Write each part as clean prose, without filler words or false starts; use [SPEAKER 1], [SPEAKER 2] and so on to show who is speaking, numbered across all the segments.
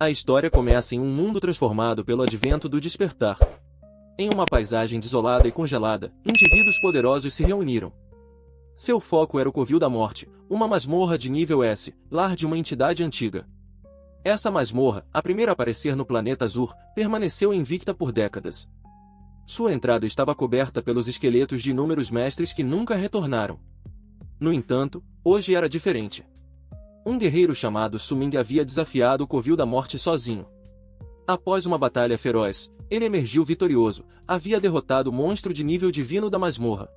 [SPEAKER 1] A história começa em um mundo transformado pelo advento do despertar. Em uma paisagem desolada e congelada, indivíduos poderosos se reuniram. Seu foco era o Covil da Morte, uma masmorra de nível S, lar de uma entidade antiga. Essa masmorra, a primeira a aparecer no planeta Azur, permaneceu invicta por décadas. Sua entrada estava coberta pelos esqueletos de inúmeros mestres que nunca retornaram. No entanto, hoje era diferente. Um guerreiro chamado Suming havia desafiado o Covil da Morte sozinho. Após uma batalha feroz, ele emergiu vitorioso, havia derrotado o monstro de nível divino da masmorra.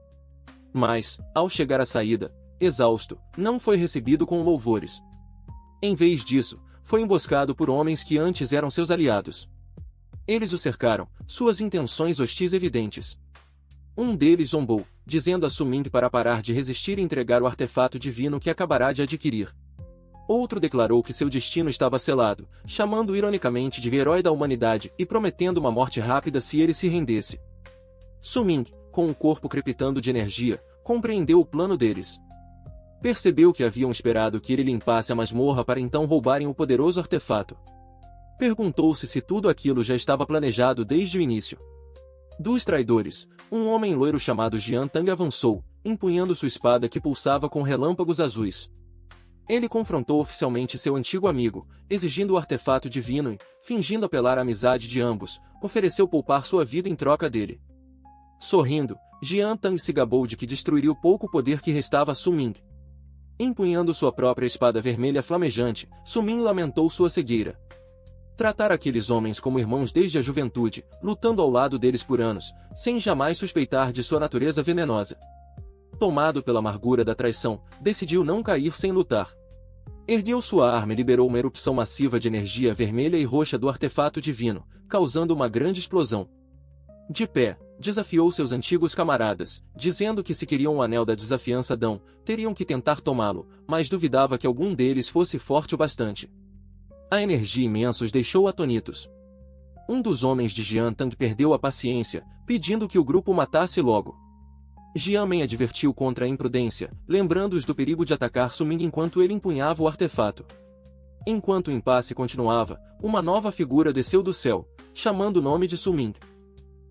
[SPEAKER 1] Mas, ao chegar à saída, exausto, não foi recebido com louvores. Em vez disso, foi emboscado por homens que antes eram seus aliados. Eles o cercaram, suas intenções hostis evidentes. Um deles zombou, dizendo a Suming para parar de resistir e entregar o artefato divino que acabará de adquirir. Outro declarou que seu destino estava selado, chamando-o ironicamente de herói da humanidade e prometendo uma morte rápida se ele se rendesse. Suming, com o corpo crepitando de energia, compreendeu o plano deles. Percebeu que haviam esperado que ele limpasse a masmorra para então roubarem o poderoso artefato. Perguntou-se se tudo aquilo já estava planejado desde o início. Dos traidores, um homem loiro chamado Jian Tang avançou, empunhando sua espada que pulsava com relâmpagos azuis. Ele confrontou oficialmente seu antigo amigo, exigindo o artefato divino e, fingindo apelar à amizade de ambos, ofereceu poupar sua vida em troca dele. Sorrindo, Jian Tang se gabou de que destruiria o pouco poder que restava a Suming. Empunhando sua própria espada vermelha flamejante, Suming lamentou sua cegueira. Tratar aqueles homens como irmãos desde a juventude, lutando ao lado deles por anos, sem jamais suspeitar de sua natureza venenosa. Tomado pela amargura da traição, decidiu não cair sem lutar. Ergueu sua arma e liberou uma erupção massiva de energia vermelha e roxa do artefato divino, causando uma grande explosão. De pé, desafiou seus antigos camaradas, dizendo que se queriam o anel da desafiança Dão, teriam que tentar tomá-lo, mas duvidava que algum deles fosse forte o bastante. A energia imensa os deixou atônitos. Um dos homens de Jian Tang perdeu a paciência, pedindo que o grupo o matasse logo. Jian Men advertiu contra a imprudência, lembrando-os do perigo de atacar Suming enquanto ele empunhava o artefato. Enquanto o impasse continuava, uma nova figura desceu do céu, chamando o nome de Suming.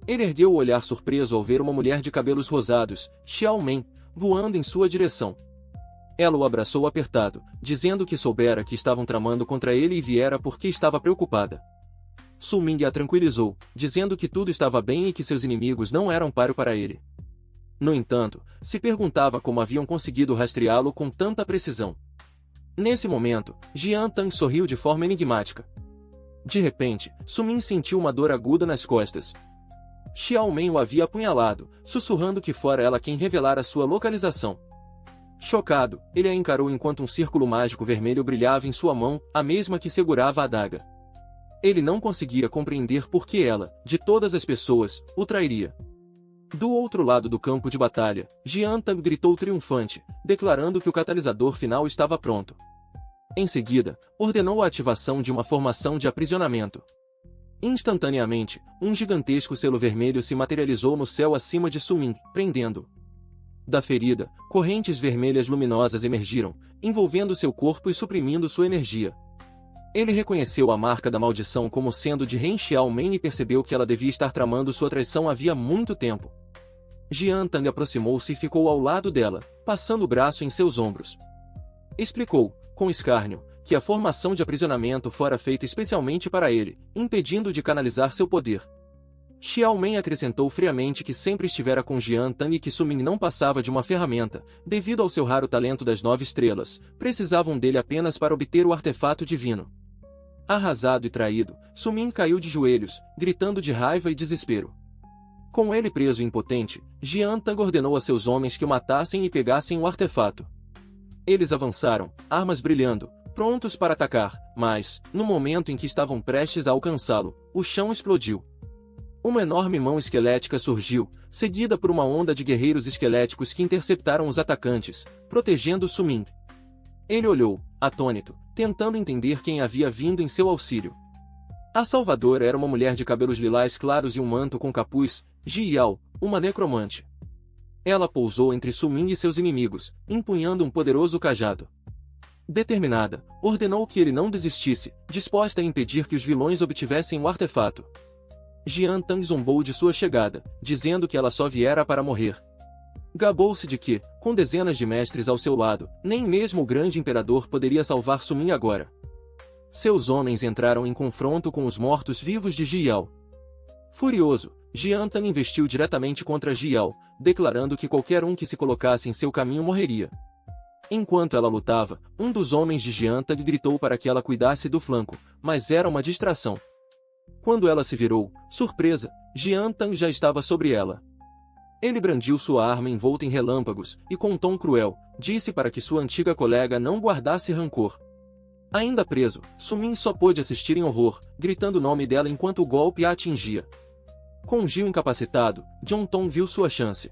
[SPEAKER 1] Ele ergueu o olhar surpreso ao ver uma mulher de cabelos rosados, Xiao Men, voando em sua direção. Ela o abraçou apertado, dizendo que soubera que estavam tramando contra ele e viera porque estava preocupada. Suming a tranquilizou, dizendo que tudo estava bem e que seus inimigos não eram páreo para ele. No entanto, se perguntava como haviam conseguido rastreá-lo com tanta precisão. Nesse momento, Jian Tang sorriu de forma enigmática. De repente, Suming sentiu uma dor aguda nas costas. Xiao Men o havia apunhalado, sussurrando que fora ela quem revelara sua localização. Chocado, ele a encarou enquanto um círculo mágico vermelho brilhava em sua mão, a mesma que segurava a adaga. Ele não conseguia compreender por que ela, de todas as pessoas, o trairia. Do outro lado do campo de batalha, Jian Tang gritou triunfante, declarando que o catalisador final estava pronto. Em seguida, ordenou a ativação de uma formação de aprisionamento. Instantaneamente, um gigantesco selo vermelho se materializou no céu acima de Suming, prendendo. Da ferida, correntes vermelhas luminosas emergiram, envolvendo seu corpo e suprimindo sua energia. Ele reconheceu a marca da maldição como sendo de Ren Xiao Men e percebeu que ela devia estar tramando sua traição havia muito tempo. Jian Tang aproximou-se e ficou ao lado dela, passando o braço em seus ombros. Explicou, com escárnio, que a formação de aprisionamento fora feita especialmente para ele, impedindo de canalizar seu poder. Xiao Men acrescentou friamente que sempre estivera com Jian Tang e que Suming não passava de uma ferramenta, devido ao seu raro talento das 9 estrelas, precisavam dele apenas para obter o artefato divino. Arrasado e traído, Suming caiu de joelhos, gritando de raiva e desespero. Com ele preso e impotente, Jian Tang ordenou a seus homens que o matassem e pegassem o artefato. Eles avançaram, armas brilhando, prontos para atacar, mas, no momento em que estavam prestes a alcançá-lo, o chão explodiu. Uma enorme mão esquelética surgiu, seguida por uma onda de guerreiros esqueléticos que interceptaram os atacantes, protegendo Suming. Ele olhou, atônito, tentando entender quem havia vindo em seu auxílio. A salvadora era uma mulher de cabelos lilás claros e um manto com capuz, Ji Yao, uma necromante. Ela pousou entre Suming e seus inimigos, empunhando um poderoso cajado. Determinada, ordenou que ele não desistisse, disposta a impedir que os vilões obtivessem o artefato. Jian Tang zombou de sua chegada, dizendo que ela só viera para morrer. Gabou-se de que, com dezenas de mestres ao seu lado, nem mesmo o grande imperador poderia salvar Sumin agora. Seus homens entraram em confronto com os mortos-vivos de Ji Yao. Furioso, Jian Tang investiu diretamente contra Ji Yao, declarando que qualquer um que se colocasse em seu caminho morreria. Enquanto ela lutava, um dos homens de Jian Tang gritou para que ela cuidasse do flanco, mas era uma distração. Quando ela se virou, surpresa, Jian Tang já estava sobre ela. Ele brandiu sua arma envolta em relâmpagos, e com um tom cruel, disse para que sua antiga colega não guardasse rancor. Ainda preso, Sumin só pôde assistir em horror, gritando o nome dela enquanto o golpe a atingia. Com Gil incapacitado, John Tong viu sua chance.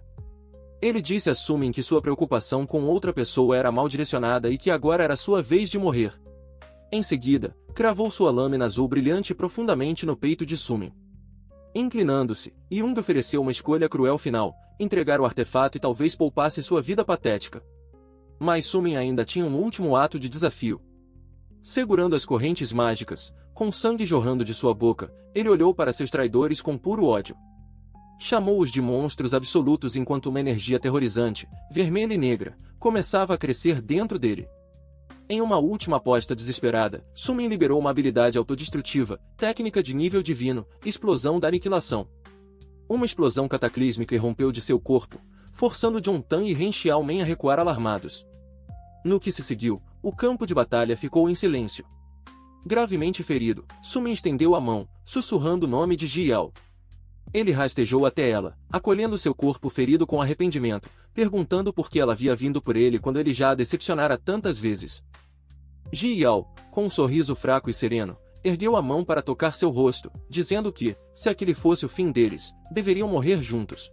[SPEAKER 1] Ele disse a Sumin que sua preocupação com outra pessoa era mal direcionada e que agora era sua vez de morrer. Em seguida, cravou sua lâmina azul brilhante profundamente no peito de Sumin. Inclinando-se, Yung ofereceu uma escolha cruel final, entregar o artefato e talvez poupasse sua vida patética. Mas Sumin ainda tinha um último ato de desafio. Segurando as correntes mágicas, com sangue jorrando de sua boca, ele olhou para seus traidores com puro ódio. Chamou-os de monstros absolutos enquanto uma energia aterrorizante, vermelha e negra, começava a crescer dentro dele. Em uma última aposta desesperada, Sumin liberou uma habilidade autodestrutiva, técnica de nível divino, explosão da aniquilação. Uma explosão cataclísmica irrompeu de seu corpo, forçando John Tang e Ren Xiaomen a recuar alarmados. No que se seguiu, o campo de batalha ficou em silêncio. Gravemente ferido, Sumin estendeu a mão, sussurrando o nome de Ji Yao. Ele rastejou até ela, acolhendo seu corpo ferido com arrependimento, perguntando por que ela havia vindo por ele quando ele já a decepcionara tantas vezes. Ji Yao, com um sorriso fraco e sereno, ergueu a mão para tocar seu rosto, dizendo que, se aquele fosse o fim deles, deveriam morrer juntos.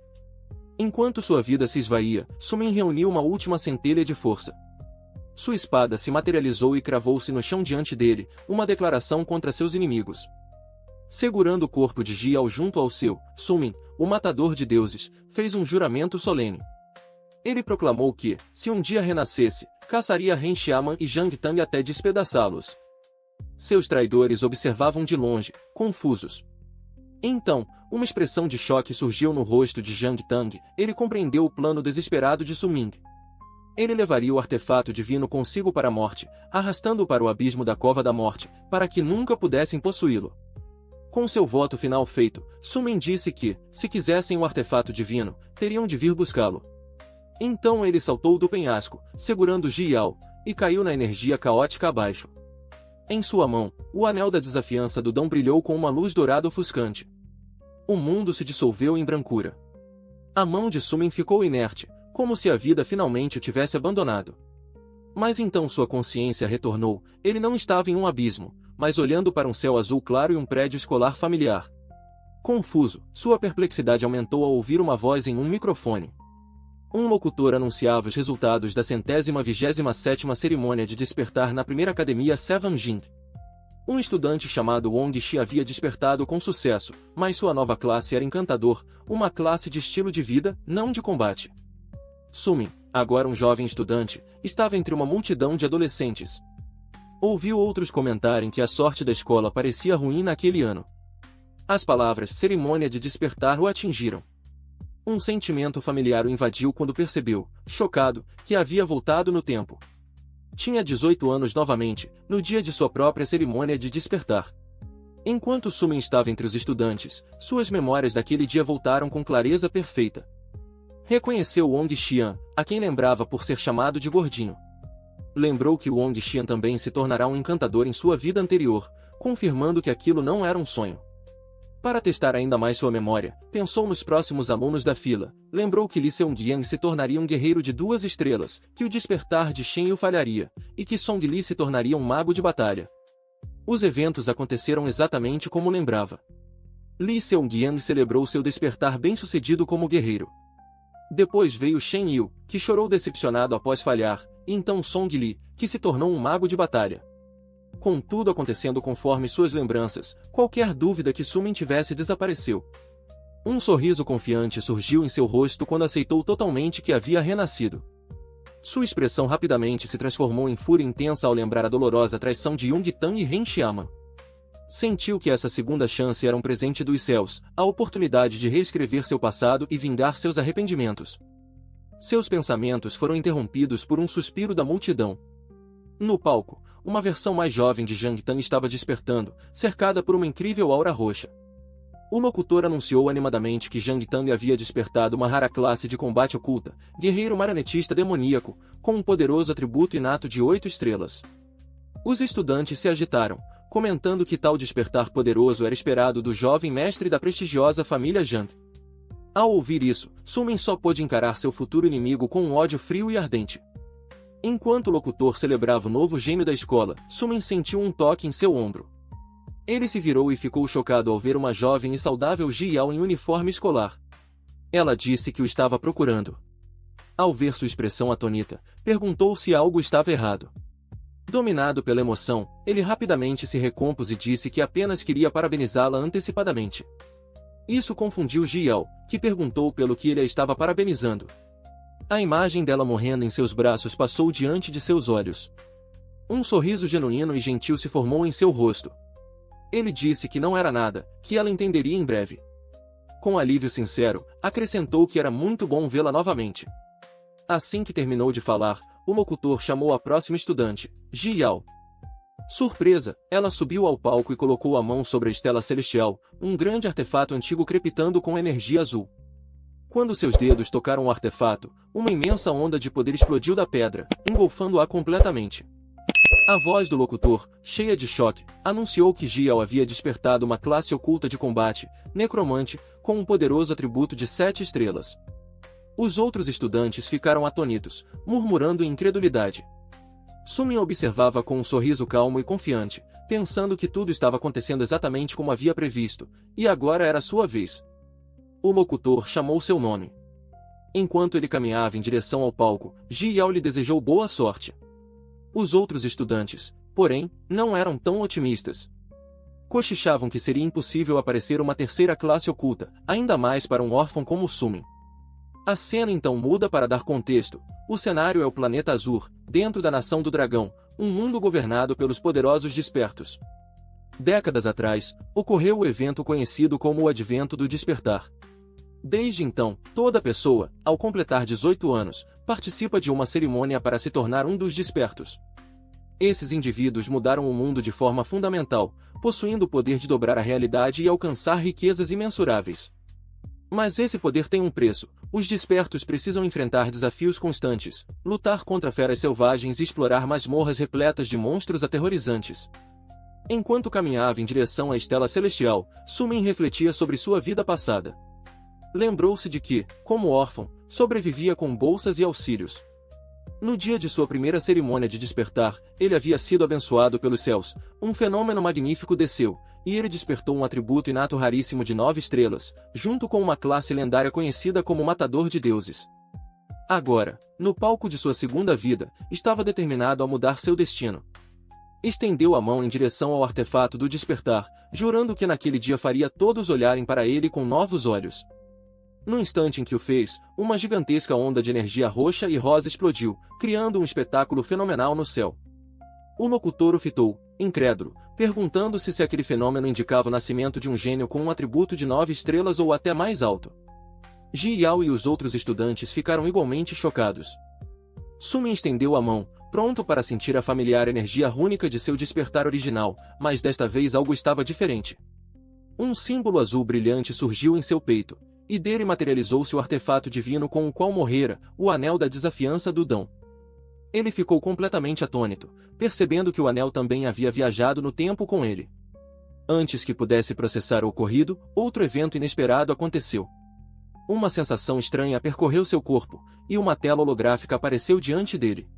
[SPEAKER 1] Enquanto sua vida se esvaía, Sumin reuniu uma última centelha de força. Sua espada se materializou e cravou-se no chão diante dele, uma declaração contra seus inimigos. Segurando o corpo de Ji Yao junto ao seu, Sumin, o matador de deuses, fez um juramento solene. Ele proclamou que, se um dia renascesse, caçaria Ren Xiaoman e Zhang Tang até despedaçá-los. Seus traidores observavam de longe, confusos. Então, uma expressão de choque surgiu no rosto de Zhang Tang, ele compreendeu o plano desesperado de Sumin. Ele levaria o artefato divino consigo para a morte, arrastando-o para o abismo da Cova da Morte, para que nunca pudessem possuí-lo. Com seu voto final feito, Sumin disse que, se quisessem o artefato divino, teriam de vir buscá-lo. Então ele saltou do penhasco, segurando Ji Yao, e caiu na energia caótica abaixo. Em sua mão, o anel da desafiança do Dão brilhou com uma luz dourada ofuscante. O mundo se dissolveu em brancura. A mão de Sumin ficou inerte, como se a vida finalmente o tivesse abandonado. Mas então sua consciência retornou, ele não estava em um abismo, mas olhando para um céu azul claro e um prédio escolar familiar. Confuso, sua perplexidade aumentou ao ouvir uma voz em um microfone. Um locutor anunciava os resultados da 127ª cerimônia de despertar na primeira academia Seven Jing. Um estudante chamado Wong Shi havia despertado com sucesso, mas sua nova classe era encantador, uma classe de estilo de vida, não de combate. Sumin, agora um jovem estudante, estava entre uma multidão de adolescentes. Ouviu outros comentarem que a sorte da escola parecia ruim naquele ano. As palavras cerimônia de despertar o atingiram. Um sentimento familiar o invadiu quando percebeu, chocado, que havia voltado no tempo. Tinha 18 anos novamente, no dia de sua própria cerimônia de despertar. Enquanto Sumin estava entre os estudantes, suas memórias daquele dia voltaram com clareza perfeita. Reconheceu Wong Xian, a quem lembrava por ser chamado de gordinho. Lembrou que Wong Xian também se tornará um encantador em sua vida anterior, confirmando que aquilo não era um sonho. Para testar ainda mais sua memória, pensou nos próximos alunos da fila, lembrou que Li Seong-Yang se tornaria um guerreiro de 2 estrelas, que o despertar de Shen Yu falharia, e que Song Li se tornaria um mago de batalha. Os eventos aconteceram exatamente como lembrava. Li Seong-Yang celebrou seu despertar bem-sucedido como guerreiro. Depois veio Shen Yu, que chorou decepcionado após falhar, e então Song Li, que se tornou um mago de batalha. Com tudo acontecendo conforme suas lembranças, qualquer dúvida que Sumin tivesse desapareceu. Um sorriso confiante surgiu em seu rosto quando aceitou totalmente que havia renascido. Sua expressão rapidamente se transformou em fúria intensa ao lembrar a dolorosa traição de Jung Tan e Ren Xiaoman. Sentiu que essa segunda chance era um presente dos céus, a oportunidade de reescrever seu passado e vingar seus arrependimentos. Seus pensamentos foram interrompidos por um suspiro da multidão. No palco, uma versão mais jovem de Jung Tan estava despertando, cercada por uma incrível aura roxa. O locutor anunciou animadamente que Jung Tan havia despertado uma rara classe de combate oculta, guerreiro marionetista demoníaco, com um poderoso atributo inato de 8 estrelas. Os estudantes se agitaram, comentando que tal despertar poderoso era esperado do jovem mestre da prestigiosa família Jung. Ao ouvir isso, Sumin só pôde encarar seu futuro inimigo com um ódio frio e ardente. Enquanto o locutor celebrava o novo gênio da escola, Sumin sentiu um toque em seu ombro. Ele se virou e ficou chocado ao ver uma jovem e saudável Ji Yao em uniforme escolar. Ela disse que o estava procurando. Ao ver sua expressão atônita, perguntou se algo estava errado. Dominado pela emoção, ele rapidamente se recompôs e disse que apenas queria parabenizá-la antecipadamente. Isso confundiu Ji Yao, que perguntou pelo que ele a estava parabenizando. A imagem dela morrendo em seus braços passou diante de seus olhos. Um sorriso genuíno e gentil se formou em seu rosto. Ele disse que não era nada, que ela entenderia em breve. Com alívio sincero, acrescentou que era muito bom vê-la novamente. Assim que terminou de falar, o locutor chamou a próxima estudante, Ji Yao. Surpresa, ela subiu ao palco e colocou a mão sobre a estela celestial, um grande artefato antigo crepitando com energia azul. Quando seus dedos tocaram o artefato, uma imensa onda de poder explodiu da pedra, engolfando-a completamente. A voz do locutor, cheia de choque, anunciou que Ji Yao havia despertado uma classe oculta de combate, necromante, com um poderoso atributo de 7 estrelas. Os outros estudantes ficaram atônitos, murmurando em incredulidade. Sumin observava com um sorriso calmo e confiante, pensando que tudo estava acontecendo exatamente como havia previsto, e agora era sua vez. O locutor chamou seu nome. Enquanto ele caminhava em direção ao palco, Ji Yao lhe desejou boa sorte. Os outros estudantes, porém, não eram tão otimistas. Cochichavam que seria impossível aparecer uma terceira classe oculta, ainda mais para um órfão como Sumin. A cena então muda para dar contexto. O cenário é o planeta Azur, dentro da Nação do Dragão, um mundo governado pelos poderosos despertos. Décadas atrás, ocorreu o evento conhecido como o Advento do Despertar. Desde então, toda pessoa, ao completar 18 anos, participa de uma cerimônia para se tornar um dos despertos. Esses indivíduos mudaram o mundo de forma fundamental, possuindo o poder de dobrar a realidade e alcançar riquezas imensuráveis. Mas esse poder tem um preço. Os despertos precisam enfrentar desafios constantes, lutar contra feras selvagens e explorar masmorras repletas de monstros aterrorizantes. Enquanto caminhava em direção à estela celestial, Sumin refletia sobre sua vida passada. Lembrou-se de que, como órfão, sobrevivia com bolsas e auxílios. No dia de sua primeira cerimônia de despertar, ele havia sido abençoado pelos céus, um fenômeno magnífico desceu, e ele despertou um atributo inato raríssimo de 9 estrelas, junto com uma classe lendária conhecida como Matador de Deuses. Agora, no palco de sua segunda vida, estava determinado a mudar seu destino. Estendeu a mão em direção ao artefato do despertar, jurando que naquele dia faria todos olharem para ele com novos olhos. No instante em que o fez, uma gigantesca onda de energia roxa e rosa explodiu, criando um espetáculo fenomenal no céu. O locutor o fitou, incrédulo, perguntando-se se aquele fenômeno indicava o nascimento de um gênio com um atributo de 9 estrelas ou até mais alto. Ji Yao e os outros estudantes ficaram igualmente chocados. Sumin estendeu a mão, pronto para sentir a familiar energia rúnica de seu despertar original, mas desta vez algo estava diferente. Um símbolo azul brilhante surgiu em seu peito, e dele materializou-se o artefato divino com o qual morrera, o Anel da Desafiança do Dão. Ele ficou completamente atônito, percebendo que o anel também havia viajado no tempo com ele. Antes que pudesse processar o ocorrido, outro evento inesperado aconteceu. Uma sensação estranha percorreu seu corpo, e uma tela holográfica apareceu diante dele.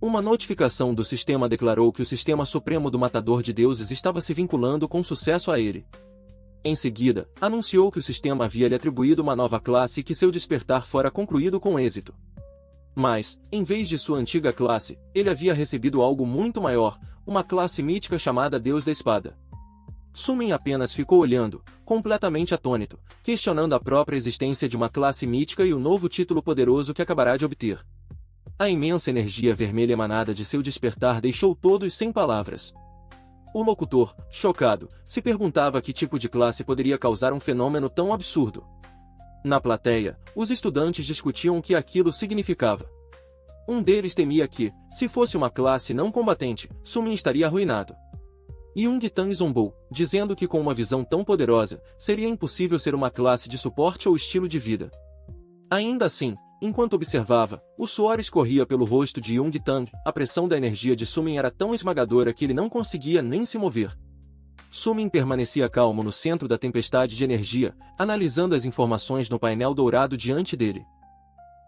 [SPEAKER 1] Uma notificação do sistema declarou que o Sistema Supremo do Matador de Deuses estava se vinculando com sucesso a ele. Em seguida, anunciou que o sistema havia lhe atribuído uma nova classe e que seu despertar fora concluído com êxito. Mas, em vez de sua antiga classe, ele havia recebido algo muito maior, uma classe mítica chamada Deus da Espada. Sumin apenas ficou olhando, completamente atônito, questionando a própria existência de uma classe mítica e o novo título poderoso que acabará de obter. a imensa energia vermelha emanada de seu despertar deixou todos sem palavras. O locutor, chocado, se perguntava que tipo de classe poderia causar um fenômeno tão absurdo. Na plateia, os estudantes discutiam o que aquilo significava. Um deles temia que, se fosse uma classe não combatente, Sumin estaria arruinado. Jung-Tan zombou, dizendo que com uma visão tão poderosa, seria impossível ser uma classe de suporte ou estilo de vida. Ainda assim, enquanto observava, o suor escorria pelo rosto de Jung-Tan, a pressão da energia de Sumin era tão esmagadora que ele não conseguia nem se mover. Sumin permanecia calmo no centro da tempestade de energia, analisando as informações no painel dourado diante dele.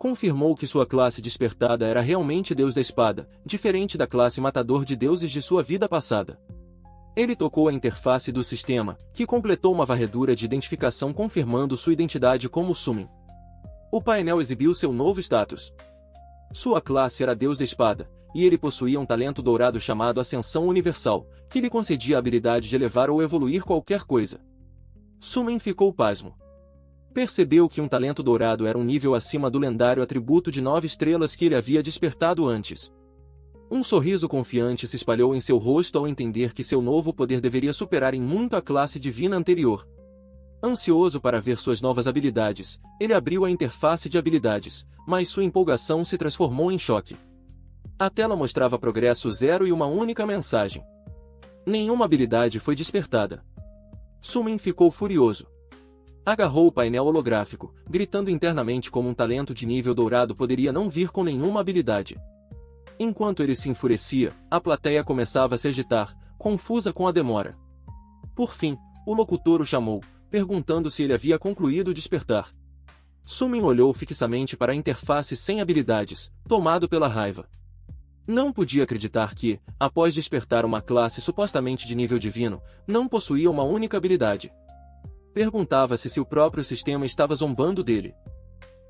[SPEAKER 1] Confirmou que sua classe despertada era realmente Deus da Espada, diferente da classe matador de deuses de sua vida passada. Ele tocou a interface do sistema, que completou uma varredura de identificação confirmando sua identidade como Sumin. O painel exibiu seu novo status. Sua classe era Deus da Espada, e ele possuía um talento dourado chamado Ascensão Universal, que lhe concedia a habilidade de elevar ou evoluir qualquer coisa. Sumin ficou pasmo. Percebeu que um talento dourado era um nível acima do lendário atributo de 9 estrelas que ele havia despertado antes. Um sorriso confiante se espalhou em seu rosto ao entender que seu novo poder deveria superar em muito a classe divina anterior. Ansioso para ver suas novas habilidades, ele abriu a interface de habilidades, mas sua empolgação se transformou em choque. A tela mostrava progresso 0 e uma única mensagem. Nenhuma habilidade foi despertada. Sumin ficou furioso. Agarrou o painel holográfico, gritando internamente como um talento de nível dourado poderia não vir com nenhuma habilidade. Enquanto ele se enfurecia, a plateia começava a se agitar, confusa com a demora. Por fim, o locutor o chamou, perguntando se ele havia concluído o despertar. Sumin olhou fixamente para a interface sem habilidades, tomado pela raiva. Não podia acreditar que, após despertar uma classe supostamente de nível divino, não possuía uma única habilidade. Perguntava-se se o próprio sistema estava zombando dele.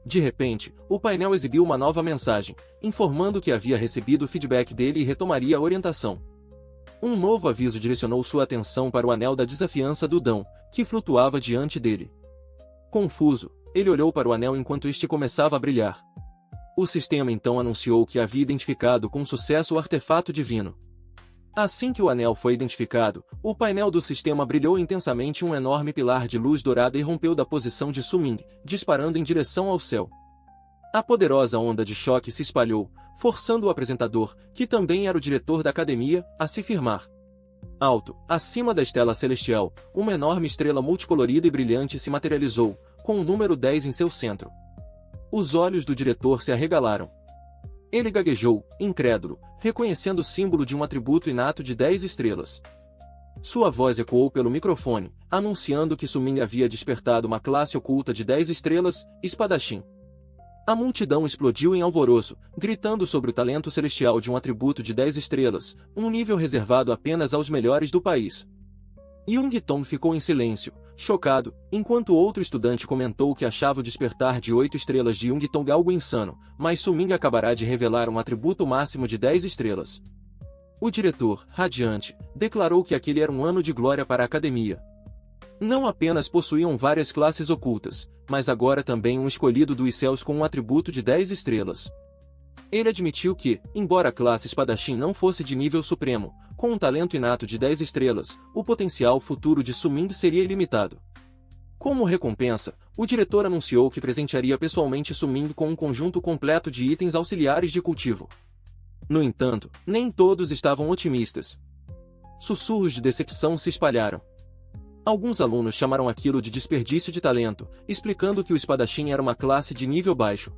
[SPEAKER 1] De repente, o painel exibiu uma nova mensagem, informando que havia recebido o feedback dele e retomaria a orientação. Um novo aviso direcionou sua atenção para o anel da desafiança do Dão, que flutuava diante dele. Confuso, ele olhou para o anel enquanto este começava a brilhar. O sistema então anunciou que havia identificado com sucesso o artefato divino. Assim que o anel foi identificado, o painel do sistema brilhou intensamente e um enorme pilar de luz dourada irrompeu da posição de Sumin, disparando em direção ao céu. A poderosa onda de choque se espalhou, forçando o apresentador, que também era o diretor da academia, a se firmar. Alto, acima da estela celestial, uma enorme estrela multicolorida e brilhante se materializou, com o número 10 em seu centro. Os olhos do diretor se arregalaram. Ele gaguejou, incrédulo, reconhecendo o símbolo de um atributo inato de 10 estrelas. Sua voz ecoou pelo microfone, anunciando que Sumin havia despertado uma classe oculta de 10 estrelas, espadachim. A multidão explodiu em alvoroço, gritando sobre o talento celestial de um atributo de 10 estrelas, um nível reservado apenas aos melhores do país. Jung-Tan ficou em silêncio, chocado, enquanto outro estudante comentou que achava o despertar de 8 estrelas de Jung-Tan algo insano, mas Sumin acabará de revelar um atributo máximo de 10 estrelas. O diretor, radiante, declarou que aquele era um ano de glória para a academia. Não apenas possuíam várias classes ocultas, mas agora também um escolhido dos céus com um atributo de 10 estrelas. Ele admitiu que, embora a classe espadachim não fosse de nível supremo, com um talento inato de 10 estrelas, o potencial futuro de Sumin seria ilimitado. Como recompensa, o diretor anunciou que presentearia pessoalmente Sumin com um conjunto completo de itens auxiliares de cultivo. No entanto, nem todos estavam otimistas. Sussurros de decepção se espalharam. Alguns alunos chamaram aquilo de desperdício de talento, explicando que o espadachim era uma classe de nível baixo.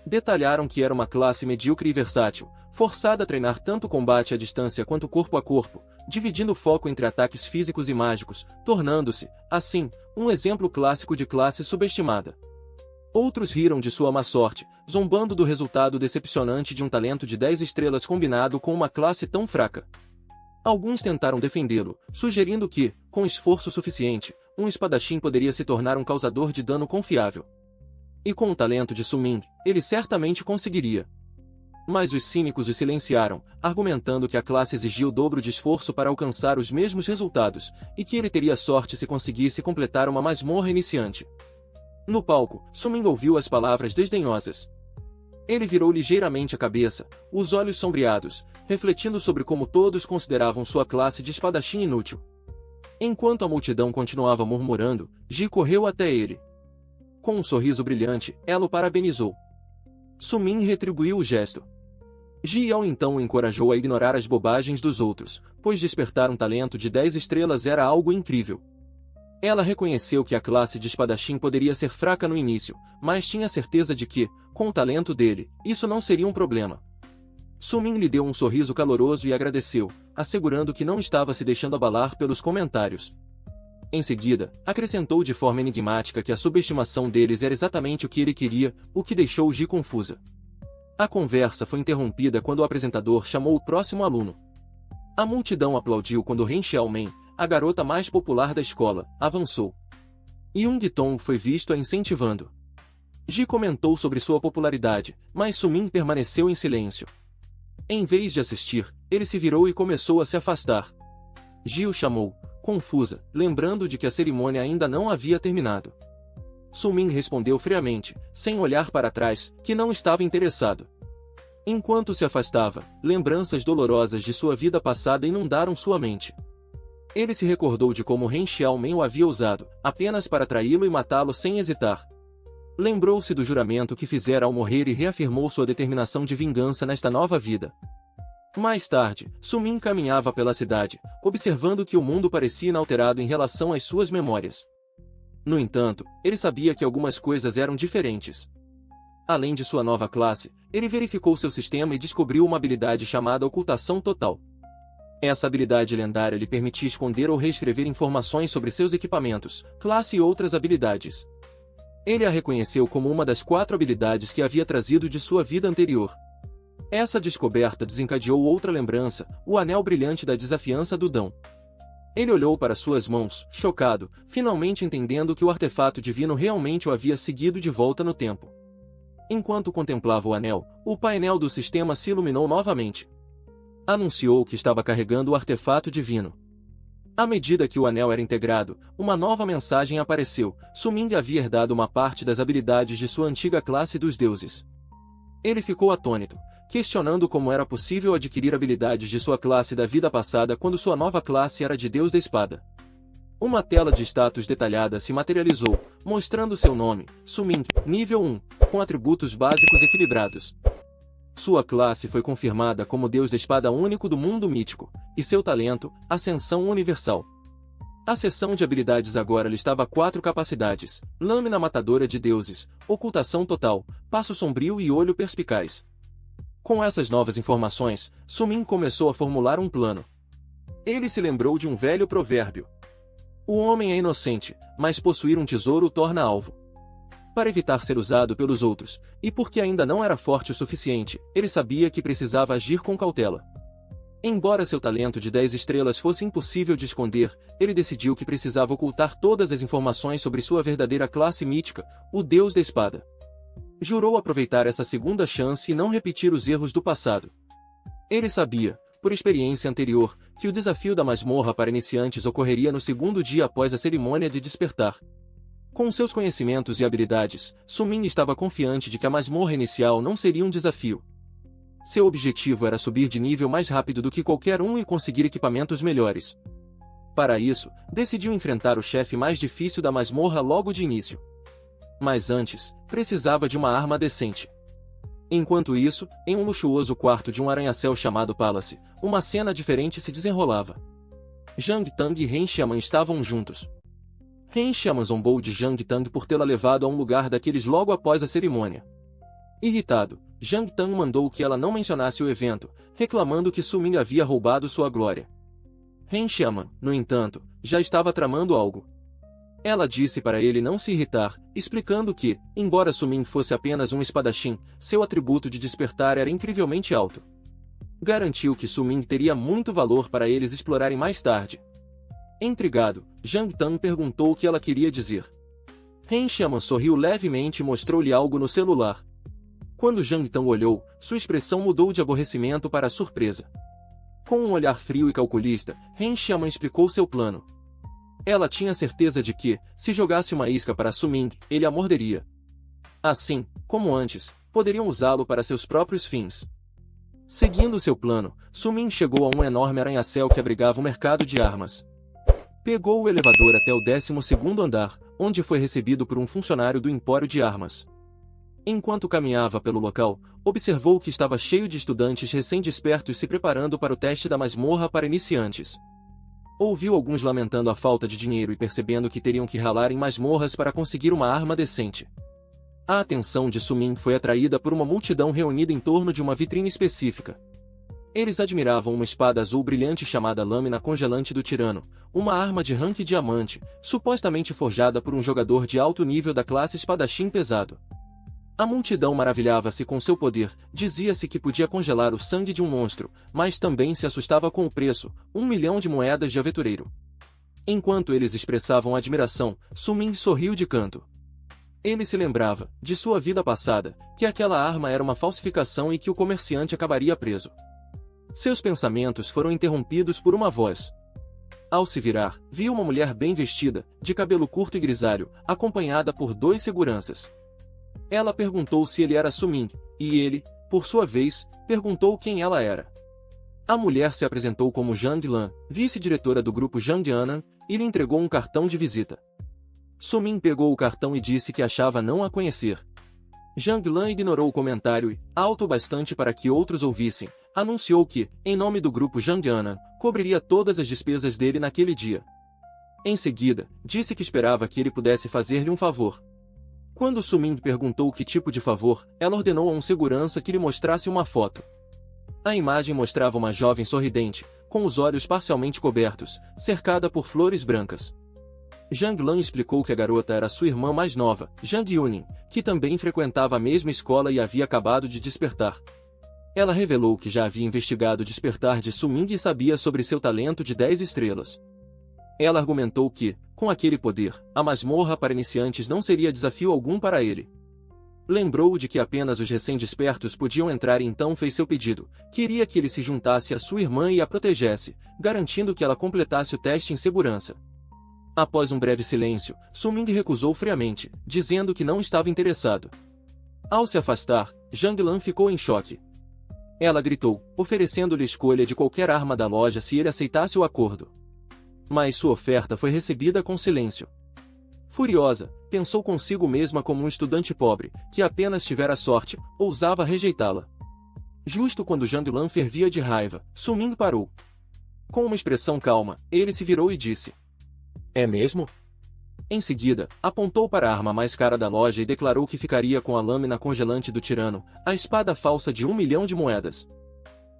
[SPEAKER 1] Detalharam que era uma classe medíocre e versátil, forçada a treinar tanto combate à distância quanto corpo a corpo, dividindo o foco entre ataques físicos e mágicos, tornando-se, assim, um exemplo clássico de classe subestimada. Outros riram de sua má sorte, zombando do resultado decepcionante de um talento de 10 estrelas combinado com uma classe tão fraca. Alguns tentaram defendê-lo, sugerindo que, com esforço suficiente, um espadachim poderia se tornar um causador de dano confiável. E com o talento de Sumin, ele certamente conseguiria. Mas os cínicos o silenciaram, argumentando que a classe exigia o dobro de esforço para alcançar os mesmos resultados, e que ele teria sorte se conseguisse completar uma masmorra iniciante. No palco, Sumin ouviu as palavras desdenhosas. Ele virou ligeiramente a cabeça, os olhos sombreados, refletindo sobre como todos consideravam sua classe de espadachim inútil. Enquanto a multidão continuava murmurando, Ji correu até ele. Com um sorriso brilhante, ela o parabenizou. Sumin retribuiu o gesto. Ji Yao então o encorajou a ignorar as bobagens dos outros, pois despertar um talento de 10 estrelas era algo incrível. Ela reconheceu que a classe de espadachim poderia ser fraca no início, mas tinha certeza de que, com o talento dele, isso não seria um problema. Sumin lhe deu um sorriso caloroso e agradeceu, assegurando que não estava se deixando abalar pelos comentários. Em seguida, acrescentou de forma enigmática que a subestimação deles era exatamente o que ele queria, o que deixou Ji confusa. A conversa foi interrompida quando o apresentador chamou o próximo aluno. A multidão aplaudiu quando Ren Xiaomen, a garota mais popular da escola, avançou. Young Tong foi visto a incentivando. Ji comentou sobre sua popularidade, mas Sumin permaneceu em silêncio. Em vez de assistir, ele se virou e começou a se afastar. Ji o chamou, confusa, lembrando de que a cerimônia ainda não havia terminado. Sumin respondeu friamente, sem olhar para trás, que não estava interessado. Enquanto se afastava, lembranças dolorosas de sua vida passada inundaram sua mente. Ele se recordou de como Ren Xiaomen o havia usado, apenas para traí-lo e matá-lo sem hesitar. Lembrou-se do juramento que fizera ao morrer e reafirmou sua determinação de vingança nesta nova vida. Mais tarde, Sumin caminhava pela cidade, observando que o mundo parecia inalterado em relação às suas memórias. No entanto, ele sabia que algumas coisas eram diferentes. Além de sua nova classe, ele verificou seu sistema e descobriu uma habilidade chamada Ocultação Total. Essa habilidade lendária lhe permitia esconder ou reescrever informações sobre seus equipamentos, classe e outras habilidades. Ele a reconheceu como uma das 4 habilidades que havia trazido de sua vida anterior. Essa descoberta desencadeou outra lembrança, o anel brilhante da desafiança do Dão. Ele olhou para suas mãos, chocado, finalmente entendendo que o artefato divino realmente o havia seguido de volta no tempo. Enquanto contemplava o anel, o painel do sistema se iluminou novamente. Anunciou que estava carregando o artefato divino. À medida que o anel era integrado, uma nova mensagem apareceu. Sumin havia herdado uma parte das habilidades de sua antiga classe dos deuses. Ele ficou atônito, questionando como era possível adquirir habilidades de sua classe da vida passada quando sua nova classe era de Deus da Espada. Uma tela de status detalhada se materializou, mostrando seu nome, Sumin, nível 1, com atributos básicos equilibrados. Sua classe foi confirmada como Deus da Espada único do mundo mítico, e seu talento, Ascensão Universal. A seção de habilidades agora listava 4 capacidades: Lâmina Matadora de Deuses, Ocultação Total, Passo Sombrio e Olho Perspicaz. Com essas novas informações, Sumin começou a formular um plano. Ele se lembrou de um velho provérbio. O homem é inocente, mas possuir um tesouro o torna alvo. Para evitar ser usado pelos outros, e porque ainda não era forte o suficiente, ele sabia que precisava agir com cautela. Embora seu talento de 10 estrelas fosse impossível de esconder, ele decidiu que precisava ocultar todas as informações sobre sua verdadeira classe mítica, o Deus da Espada. Jurou aproveitar essa segunda chance e não repetir os erros do passado. Ele sabia, por experiência anterior, que o desafio da masmorra para iniciantes ocorreria no segundo dia após a cerimônia de despertar. Com seus conhecimentos e habilidades, Sumin estava confiante de que a masmorra inicial não seria um desafio. Seu objetivo era subir de nível mais rápido do que qualquer um e conseguir equipamentos melhores. Para isso, decidiu enfrentar o chefe mais difícil da masmorra logo de início. Mas antes, precisava de uma arma decente. Enquanto isso, em um luxuoso quarto de um arranha-céu chamado Palace, uma cena diferente se desenrolava. Zhang Tang e Ren Xiaoman estavam juntos. Ren Xiaoman zombou de Zhang Tang por tê-la levado a um lugar daqueles logo após a cerimônia. Irritado, Zhang Tang mandou que ela não mencionasse o evento, reclamando que Sumin havia roubado sua glória. Ren Xiaoman, no entanto, já estava tramando algo. Ela disse para ele não se irritar, explicando que, embora Sumin fosse apenas um espadachim, seu atributo de despertar era incrivelmente alto. Garantiu que Sumin teria muito valor para eles explorarem mais tarde. Intrigado, Zhang Tang perguntou o que ela queria dizer. Ren Xiaoman sorriu levemente e mostrou-lhe algo no celular. Quando Zhang Tang olhou, sua expressão mudou de aborrecimento para surpresa. Com um olhar frio e calculista, Ren Xiaoman explicou seu plano. Ela tinha certeza de que, se jogasse uma isca para Sumin, ele a morderia. Assim, como antes, poderiam usá-lo para seus próprios fins. Seguindo seu plano, Sumin chegou a um enorme arranha-céu que abrigava o mercado de armas. Pegou o elevador até o 12º andar, onde foi recebido por um funcionário do Empório de Armas. Enquanto caminhava pelo local, observou que estava cheio de estudantes recém-despertos se preparando para o teste da masmorra para iniciantes. Ouviu alguns lamentando a falta de dinheiro e percebendo que teriam que ralar em masmorras para conseguir uma arma decente. A atenção de Sumin foi atraída por uma multidão reunida em torno de uma vitrine específica. Eles admiravam uma espada azul brilhante chamada Lâmina Congelante do Tirano, uma arma de rank diamante, supostamente forjada por um jogador de alto nível da classe espadachim pesado. A multidão maravilhava-se com seu poder, dizia-se que podia congelar o sangue de um monstro, mas também se assustava com o preço, 1 milhão de moedas de aventureiro. Enquanto eles expressavam admiração, Sumin sorriu de canto. Ele se lembrava, de sua vida passada, que aquela arma era uma falsificação e que o comerciante acabaria preso. Seus pensamentos foram interrompidos por uma voz. Ao se virar, viu uma mulher bem vestida, de cabelo curto e grisalho, acompanhada por 2 seguranças. Ela perguntou se ele era Sumin, e ele, por sua vez, perguntou quem ela era. A mulher se apresentou como Zhang Lan, vice-diretora do grupo Zhang Yanan, e lhe entregou um cartão de visita. Sumin pegou o cartão e disse que achava não a conhecer. Zhang Lan ignorou o comentário e, alto bastante para que outros ouvissem, anunciou que, em nome do grupo Zhang Yanan, cobriria todas as despesas dele naquele dia. Em seguida, disse que esperava que ele pudesse fazer-lhe um favor. Quando Sumin perguntou que tipo de favor, ela ordenou a um segurança que lhe mostrasse uma foto. A imagem mostrava uma jovem sorridente, com os olhos parcialmente cobertos, cercada por flores brancas. Zhang Lan explicou que a garota era sua irmã mais nova, Zhang Yunin, que também frequentava a mesma escola e havia acabado de despertar. Ela revelou que já havia investigado o despertar de Sumin e sabia sobre seu talento de 10 estrelas. Ela argumentou que, com aquele poder, a masmorra para iniciantes não seria desafio algum para ele. Lembrou de que apenas os recém-despertos podiam entrar e então fez seu pedido. Queria que ele se juntasse à sua irmã e a protegesse, garantindo que ela completasse o teste em segurança. Após um breve silêncio, Sumin recusou friamente, dizendo que não estava interessado. Ao se afastar, Zhang Lan ficou em choque. Ela gritou, oferecendo-lhe escolha de qualquer arma da loja se ele aceitasse o acordo. Mas sua oferta foi recebida com silêncio. Furiosa, pensou consigo mesma como um estudante pobre, que apenas tivera sorte, ousava rejeitá-la. Justo quando Zhang Lan fervia de raiva, Sumin parou. Com uma expressão calma, ele se virou e disse: "É mesmo?" Em seguida, apontou para a arma mais cara da loja e declarou que ficaria com a lâmina congelante do tirano, a espada falsa de 1 milhão de moedas.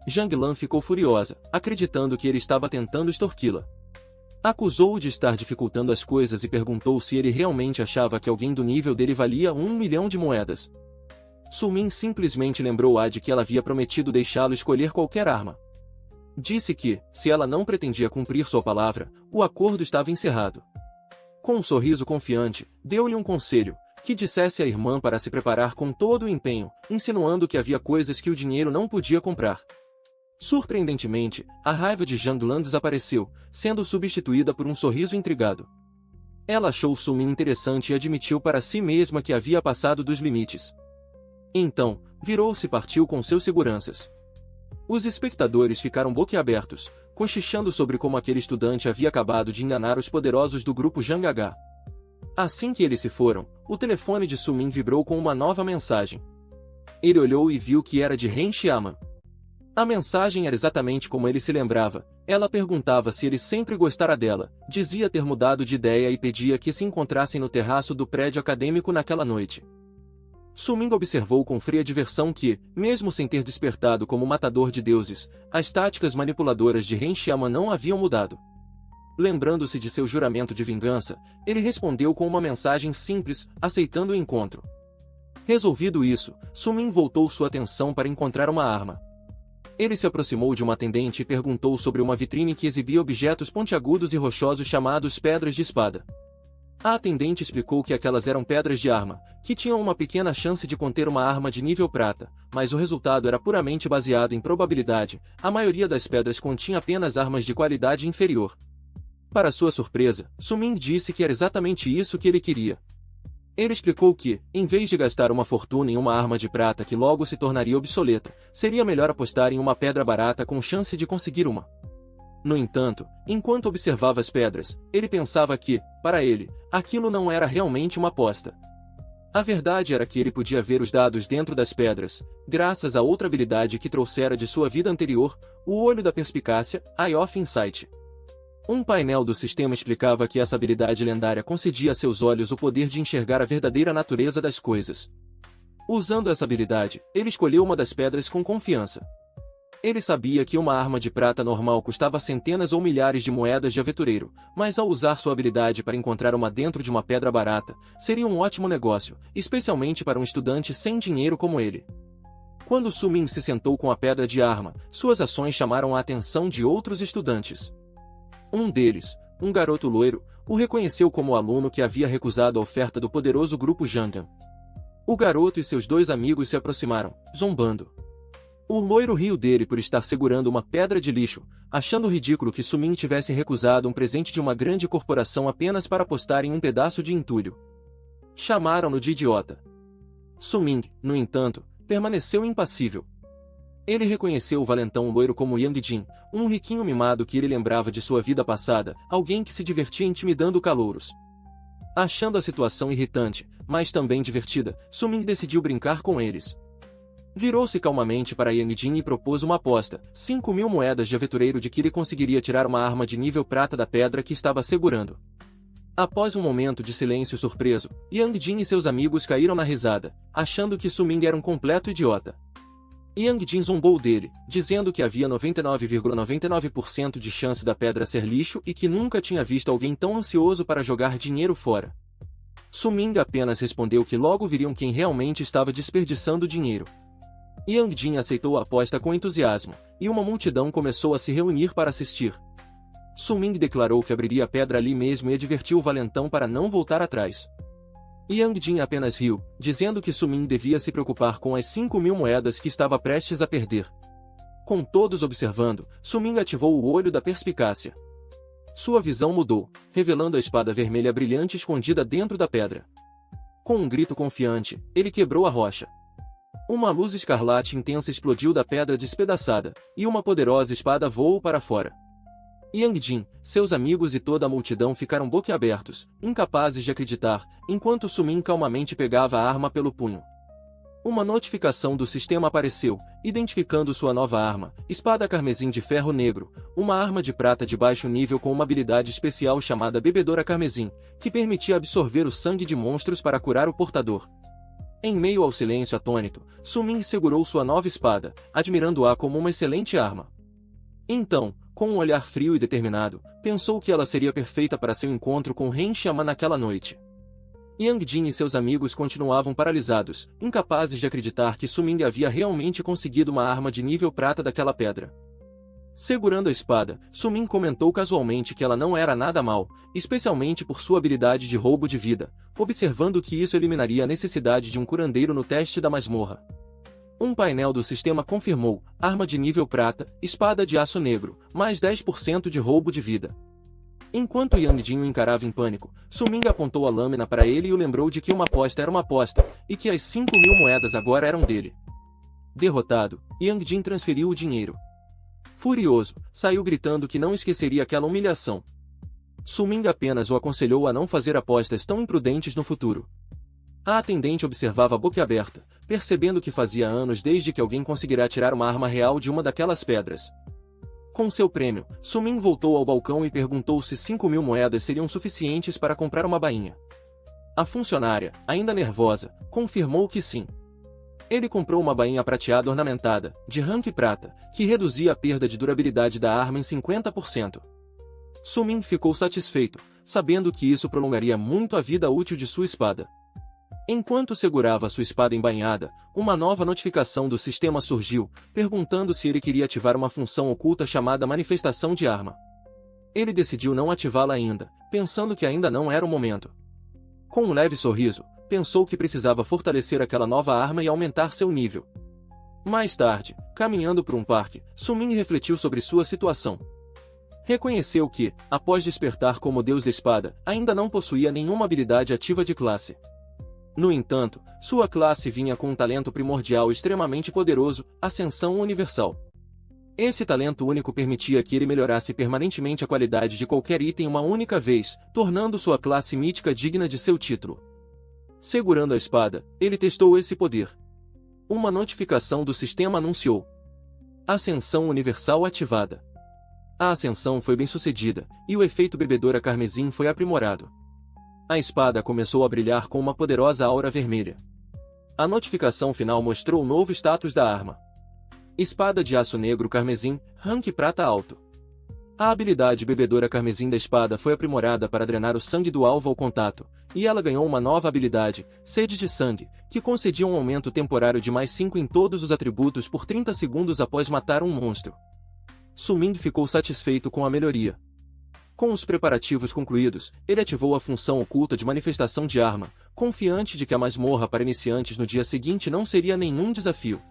[SPEAKER 1] Zhang Lan ficou furiosa, acreditando que ele estava tentando extorquí-la. Acusou-o de estar dificultando as coisas e perguntou se ele realmente achava que alguém do nível dele valia 1 milhão de moedas. Sumin simplesmente lembrou-a de que ela havia prometido deixá-lo escolher qualquer arma. Disse que, se ela não pretendia cumprir sua palavra, o acordo estava encerrado. Com um sorriso confiante, deu-lhe um conselho, que dissesse à irmã para se preparar com todo o empenho, insinuando que havia coisas que o dinheiro não podia comprar. Surpreendentemente, a raiva de Zhang Lan desapareceu, sendo substituída por um sorriso intrigado. Ela achou Sumin interessante e admitiu para si mesma que havia passado dos limites. Então, virou-se e partiu com seus seguranças. Os espectadores ficaram boquiabertos, cochichando sobre como aquele estudante havia acabado de enganar os poderosos do grupo Zhang H. Assim que eles se foram, o telefone de Sumin vibrou com uma nova mensagem. Ele olhou e viu que era de Ren Xiaman. A mensagem era exatamente como ele se lembrava. Ela perguntava se ele sempre gostara dela, dizia ter mudado de ideia e pedia que se encontrassem no terraço do prédio acadêmico naquela noite. Sumin observou com fria diversão que, mesmo sem ter despertado como matador de deuses, as táticas manipuladoras de Ren Xiaman não haviam mudado. Lembrando-se de seu juramento de vingança, ele respondeu com uma mensagem simples, aceitando o encontro. Resolvido isso, Sumin voltou sua atenção para encontrar uma arma. Ele se aproximou de uma atendente e perguntou sobre uma vitrine que exibia objetos pontiagudos e rochosos chamados pedras de espada. A atendente explicou que aquelas eram pedras de arma, que tinham uma pequena chance de conter uma arma de nível prata, mas o resultado era puramente baseado em probabilidade. A maioria das pedras continha apenas armas de qualidade inferior. Para sua surpresa, Sumin disse que era exatamente isso que ele queria. Ele explicou que, em vez de gastar uma fortuna em uma arma de prata que logo se tornaria obsoleta, seria melhor apostar em uma pedra barata com chance de conseguir uma. No entanto, enquanto observava as pedras, ele pensava que, para ele, aquilo não era realmente uma aposta. A verdade era que ele podia ver os dados dentro das pedras, graças a outra habilidade que trouxera de sua vida anterior, o olho da perspicácia, Eye of Insight. Um painel do sistema explicava que essa habilidade lendária concedia a seus olhos o poder de enxergar a verdadeira natureza das coisas. Usando essa habilidade, ele escolheu uma das pedras com confiança. Ele sabia que uma arma de prata normal custava centenas ou milhares de moedas de aventureiro, mas ao usar sua habilidade para encontrar uma dentro de uma pedra barata, seria um ótimo negócio, especialmente para um estudante sem dinheiro como ele. Quando Su Ming se sentou com a pedra de arma, suas ações chamaram a atenção de outros estudantes. Um deles, um garoto loiro, o reconheceu como o aluno que havia recusado a oferta do poderoso grupo Jangan. O garoto e seus dois amigos se aproximaram, zombando. O loiro riu dele por estar segurando uma pedra de lixo, achando ridículo que Su Ming tivesse recusado um presente de uma grande corporação apenas para apostar em um pedaço de entulho. Chamaram-no de idiota. Su Ming, no entanto, permaneceu impassível. Ele reconheceu o valentão loiro como Yang Jin, um riquinho mimado que ele lembrava de sua vida passada, alguém que se divertia intimidando calouros. Achando a situação irritante, mas também divertida, Su Ming decidiu brincar com eles. Virou-se calmamente para Yang Jin e propôs uma aposta, 5.000 moedas de aventureiro de que ele conseguiria tirar uma arma de nível prata da pedra que estava segurando. Após um momento de silêncio surpreso, Yang Jin e seus amigos caíram na risada, achando que Su Ming era um completo idiota. Yang Jin zombou dele, dizendo que havia 99,99% de chance da pedra ser lixo e que nunca tinha visto alguém tão ansioso para jogar dinheiro fora. Su Ming apenas respondeu que logo viriam quem realmente estava desperdiçando dinheiro. Yang Jin aceitou a aposta com entusiasmo, e uma multidão começou a se reunir para assistir. Su Ming declarou que abriria a pedra ali mesmo e advertiu o valentão para não voltar atrás. Yang Jin apenas riu, dizendo que Su Ming devia se preocupar com as 5.000 moedas que estava prestes a perder. Com todos observando, Su Ming ativou o olho da perspicácia. Sua visão mudou, revelando a espada vermelha brilhante escondida dentro da pedra. Com um grito confiante, ele quebrou a rocha. Uma luz escarlate intensa explodiu da pedra despedaçada, e uma poderosa espada voou para fora. Yang Jin, seus amigos e toda a multidão ficaram boquiabertos, incapazes de acreditar, enquanto Su Ming calmamente pegava a arma pelo punho. Uma notificação do sistema apareceu, identificando sua nova arma, espada carmesim de ferro negro, uma arma de prata de baixo nível com uma habilidade especial chamada Bebedora Carmesim, que permitia absorver o sangue de monstros para curar o portador. Em meio ao silêncio atônito, Su Ming segurou sua nova espada, admirando-a como uma excelente arma. Então, com um olhar frio e determinado, pensou que ela seria perfeita para seu encontro com Ren Xiaoman naquela noite. Yang Jin e seus amigos continuavam paralisados, incapazes de acreditar que Su Ming havia realmente conseguido uma arma de nível prata daquela pedra. Segurando a espada, Su Ming comentou casualmente que ela não era nada mal, especialmente por sua habilidade de roubo de vida, observando que isso eliminaria a necessidade de um curandeiro no teste da masmorra. Um painel do sistema confirmou, arma de nível prata, espada de aço negro, mais 10% de roubo de vida. Enquanto Yang Jin o encarava em pânico, Su Ming apontou a lâmina para ele e o lembrou de que uma aposta era uma aposta, e que as 5.000 moedas agora eram dele. Derrotado, Yang Jin transferiu o dinheiro. Furioso, saiu gritando que não esqueceria aquela humilhação. Su Ming apenas o aconselhou a não fazer apostas tão imprudentes no futuro. A atendente observava boquiaberta, percebendo que fazia anos desde que alguém conseguirá tirar uma arma real de uma daquelas pedras. Com seu prêmio, Su Ming voltou ao balcão e perguntou se 5.000 moedas seriam suficientes para comprar uma bainha. A funcionária, ainda nervosa, confirmou que sim. Ele comprou uma bainha prateada ornamentada, de rank prata, que reduzia a perda de durabilidade da arma em 50%. Su Ming ficou satisfeito, sabendo que isso prolongaria muito a vida útil de sua espada. Enquanto segurava sua espada embainhada, uma nova notificação do sistema surgiu, perguntando se ele queria ativar uma função oculta chamada Manifestação de Arma. Ele decidiu não ativá-la ainda, pensando que ainda não era o momento. Com um leve sorriso, pensou que precisava fortalecer aquela nova arma e aumentar seu nível. Mais tarde, caminhando por um parque, Su Ming refletiu sobre sua situação. Reconheceu que, após despertar como Deus da Espada, ainda não possuía nenhuma habilidade ativa de classe. No entanto, sua classe vinha com um talento primordial extremamente poderoso, Ascensão Universal. Esse talento único permitia que ele melhorasse permanentemente a qualidade de qualquer item uma única vez, tornando sua classe mítica digna de seu título. Segurando a espada, ele testou esse poder. Uma notificação do sistema anunciou: Ascensão Universal ativada. A ascensão foi bem sucedida, e o efeito bebedora carmesim foi aprimorado. A espada começou a brilhar com uma poderosa aura vermelha. A notificação final mostrou o novo status da arma: Espada de aço negro carmesim, rank prata alto. A habilidade bebedora carmesim da espada foi aprimorada para drenar o sangue do alvo ao contato, e ela ganhou uma nova habilidade, Sede de Sangue, que concedia um aumento temporário de mais 5 em todos os atributos por 30 segundos após matar um monstro. Su-Ming ficou satisfeito com a melhoria. Com os preparativos concluídos, ele ativou a função oculta de manifestação de arma, confiante de que a masmorra para iniciantes no dia seguinte não seria nenhum desafio.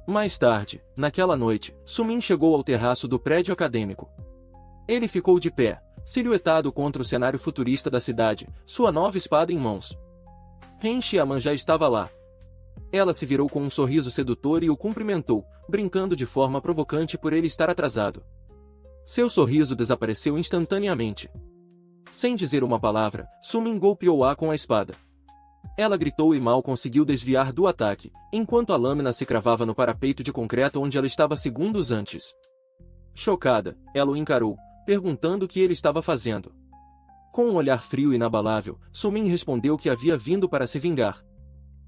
[SPEAKER 1] Mais tarde, naquela noite, Su-Ming chegou ao terraço do prédio acadêmico. Ele ficou de pé, silhuetado contra o cenário futurista da cidade, sua nova espada em mãos. Ren Xiaoman já estava lá. Ela se virou com um sorriso sedutor e o cumprimentou, brincando de forma provocante por ele estar atrasado. Seu sorriso desapareceu instantaneamente. Sem dizer uma palavra, Su-Ming golpeou-a com a espada. Ela gritou e mal conseguiu desviar do ataque, enquanto a lâmina se cravava no parapeito de concreto onde ela estava segundos antes. Chocada, ela o encarou, perguntando o que ele estava fazendo. Com um olhar frio e inabalável, Su-Ming respondeu que havia vindo para se vingar.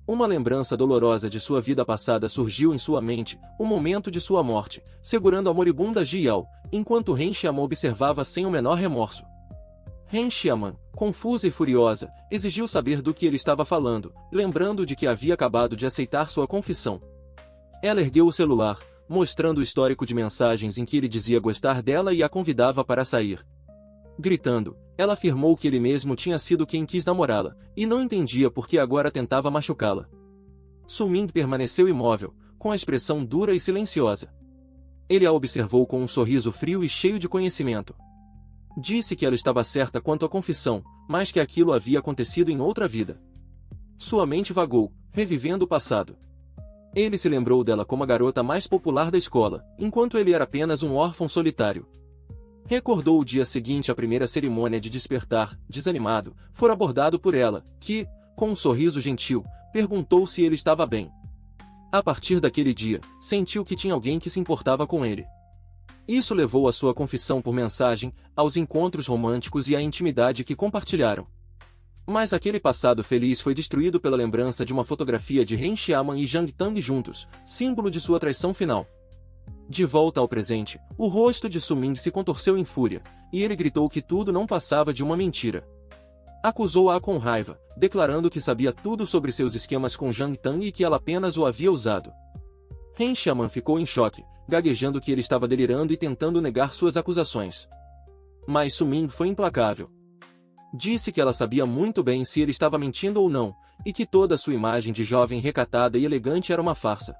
[SPEAKER 1] Uma lembrança dolorosa de sua vida passada surgiu em sua mente, o momento de sua morte, segurando a moribunda Ji Yao, enquanto Ren Xiaoman observava sem o menor remorso. Ren Xiaoman, confusa e furiosa, exigiu saber do que ele estava falando, lembrando de que havia acabado de aceitar sua confissão. Ela ergueu o celular, mostrando o histórico de mensagens em que ele dizia gostar dela e a convidava para sair. Gritando, ela afirmou que ele mesmo tinha sido quem quis namorá-la, e não entendia por que agora tentava machucá-la. Su-Ming permaneceu imóvel, com a expressão dura e silenciosa. Ele a observou com um sorriso frio e cheio de conhecimento. Disse que ela estava certa quanto à confissão, mas que aquilo havia acontecido em outra vida. Sua mente vagou, revivendo o passado. Ele se lembrou dela como a garota mais popular da escola, enquanto ele era apenas um órfão solitário. Recordou o dia seguinte à primeira cerimônia de despertar, desanimado, fora abordado por ela, que, com um sorriso gentil, perguntou se ele estava bem. A partir daquele dia, sentiu que tinha alguém que se importava com ele. Isso levou à sua confissão por mensagem, aos encontros românticos e à intimidade que compartilharam. Mas aquele passado feliz foi destruído pela lembrança de uma fotografia de Ren Xiaoman e Zhang Tang juntos, símbolo de sua traição final. De volta ao presente, o rosto de Su-Ming se contorceu em fúria, e ele gritou que tudo não passava de uma mentira. Acusou-a com raiva, declarando que sabia tudo sobre seus esquemas com Zhang Tang e que ela apenas o havia usado. Ren Xiaoman ficou em choque, gaguejando que ele estava delirando e tentando negar suas acusações. Mas Su-Ming foi implacável. Disse que ela sabia muito bem se ele estava mentindo ou não, e que toda sua imagem de jovem recatada e elegante era uma farsa.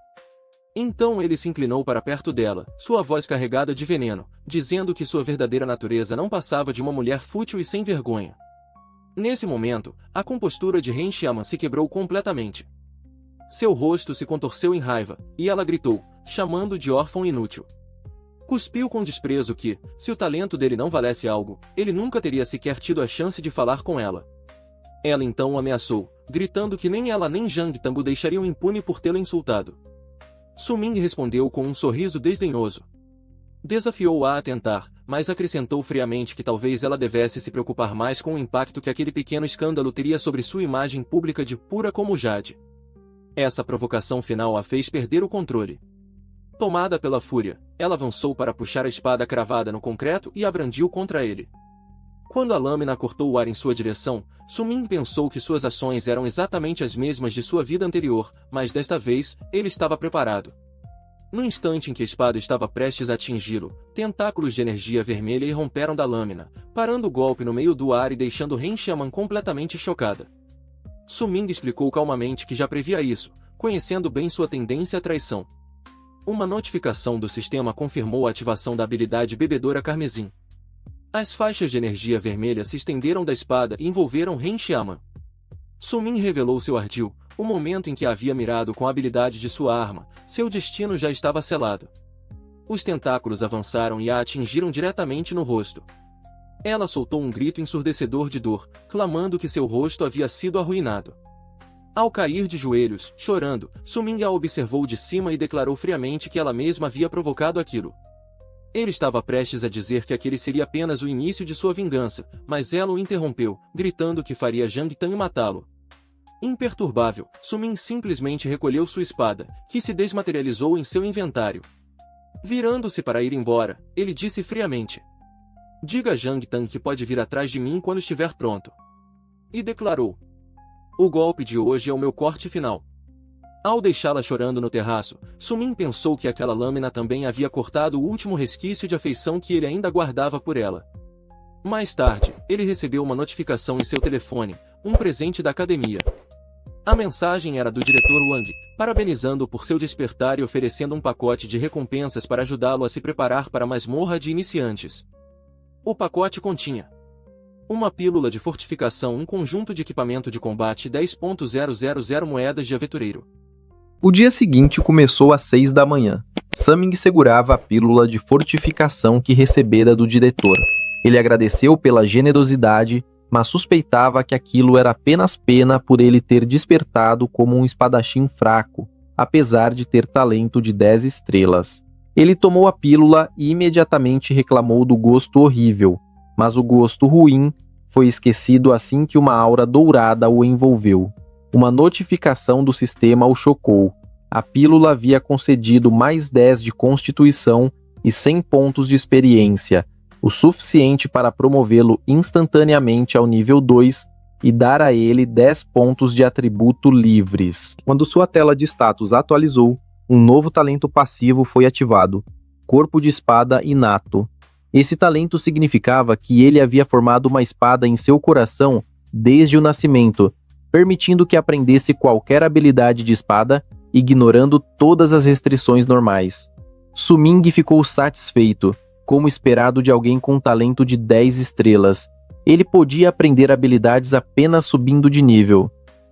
[SPEAKER 1] Então ele se inclinou para perto dela, sua voz carregada de veneno, dizendo que sua verdadeira natureza não passava de uma mulher fútil e sem vergonha. Nesse momento, a compostura de Ren Xiaoman se quebrou completamente. Seu rosto se contorceu em raiva, e ela gritou, chamando de órfão inútil. Cuspiu com desprezo que, se o talento dele não valesse algo, ele nunca teria sequer tido a chance de falar com ela. Ela então o ameaçou, gritando que nem ela nem Zhang Tang o deixariam impune por tê-la insultado. Su-Ming respondeu com um sorriso desdenhoso. Desafiou-a a tentar, mas acrescentou friamente que talvez ela devesse se preocupar mais com o impacto que aquele pequeno escândalo teria sobre sua imagem pública de pura como Jade. Essa provocação final a fez perder o controle. Tomada pela fúria, ela avançou para puxar a espada cravada no concreto e a brandiu contra ele. Quando a lâmina cortou o ar em sua direção, Su-Ming pensou que suas ações eram exatamente as mesmas de sua vida anterior, mas desta vez, ele estava preparado. No instante em que a espada estava prestes a atingi-lo, tentáculos de energia vermelha irromperam da lâmina, parando o golpe no meio do ar e deixando Ren Xiaoman completamente chocada. Su-Ming explicou calmamente que já previa isso, conhecendo bem sua tendência à traição. Uma notificação do sistema confirmou a ativação da habilidade Bebedora Carmesim. As faixas de energia vermelha se estenderam da espada e envolveram Ren Xiaoman. Sumin revelou seu ardil, o momento em que a havia mirado com a habilidade de sua arma, seu destino já estava selado. Os tentáculos avançaram e a atingiram diretamente no rosto. Ela soltou um grito ensurdecedor de dor, clamando que seu rosto havia sido arruinado. Ao cair de joelhos, chorando, Sumin a observou de cima e declarou friamente que ela mesma havia provocado aquilo. Ele estava prestes a dizer que aquele seria apenas o início de sua vingança, mas ela o interrompeu, gritando que faria Jang Tan matá-lo. Imperturbável, Sumin simplesmente recolheu sua espada, que se desmaterializou em seu inventário. Virando-se para ir embora, ele disse friamente: "Diga a Jang Tan que pode vir atrás de mim quando estiver pronto." E declarou: "O golpe de hoje é o meu corte final." Ao deixá-la chorando no terraço, Sumin pensou que aquela lâmina também havia cortado o último resquício de afeição que ele ainda guardava por ela. Mais tarde, ele recebeu uma notificação em seu telefone, um presente da academia. A mensagem era do diretor Wang, parabenizando-o por seu despertar e oferecendo um pacote de recompensas para ajudá-lo a se preparar para a masmorra de iniciantes. O pacote continha uma pílula de fortificação, um conjunto de equipamento de combate 10.000 moedas de aventureiro.
[SPEAKER 2] O dia seguinte começou às 6 da manhã. Sumin segurava a pílula de fortificação que recebera do diretor. Ele agradeceu pela generosidade, mas suspeitava que aquilo era apenas pena por ele ter despertado como um espadachim fraco, apesar de ter talento de 10 estrelas. Ele tomou a pílula e imediatamente reclamou do gosto horrível, mas o gosto ruim foi esquecido assim que uma aura dourada o envolveu. Uma notificação do sistema o chocou. A pílula havia concedido mais 10 de constituição e 100 pontos de experiência, o suficiente para promovê-lo instantaneamente ao nível 2 e dar a ele 10 pontos de atributo livres. Quando sua tela de status atualizou, um novo talento passivo foi ativado: Corpo de Espada Inato. Esse talento significava que ele havia formado uma espada em seu coração desde o nascimento, permitindo que aprendesse qualquer habilidade de espada, ignorando todas as restrições normais. Sumin ficou satisfeito, como esperado de alguém com um talento de 10 estrelas. Ele podia aprender habilidades apenas subindo de nível.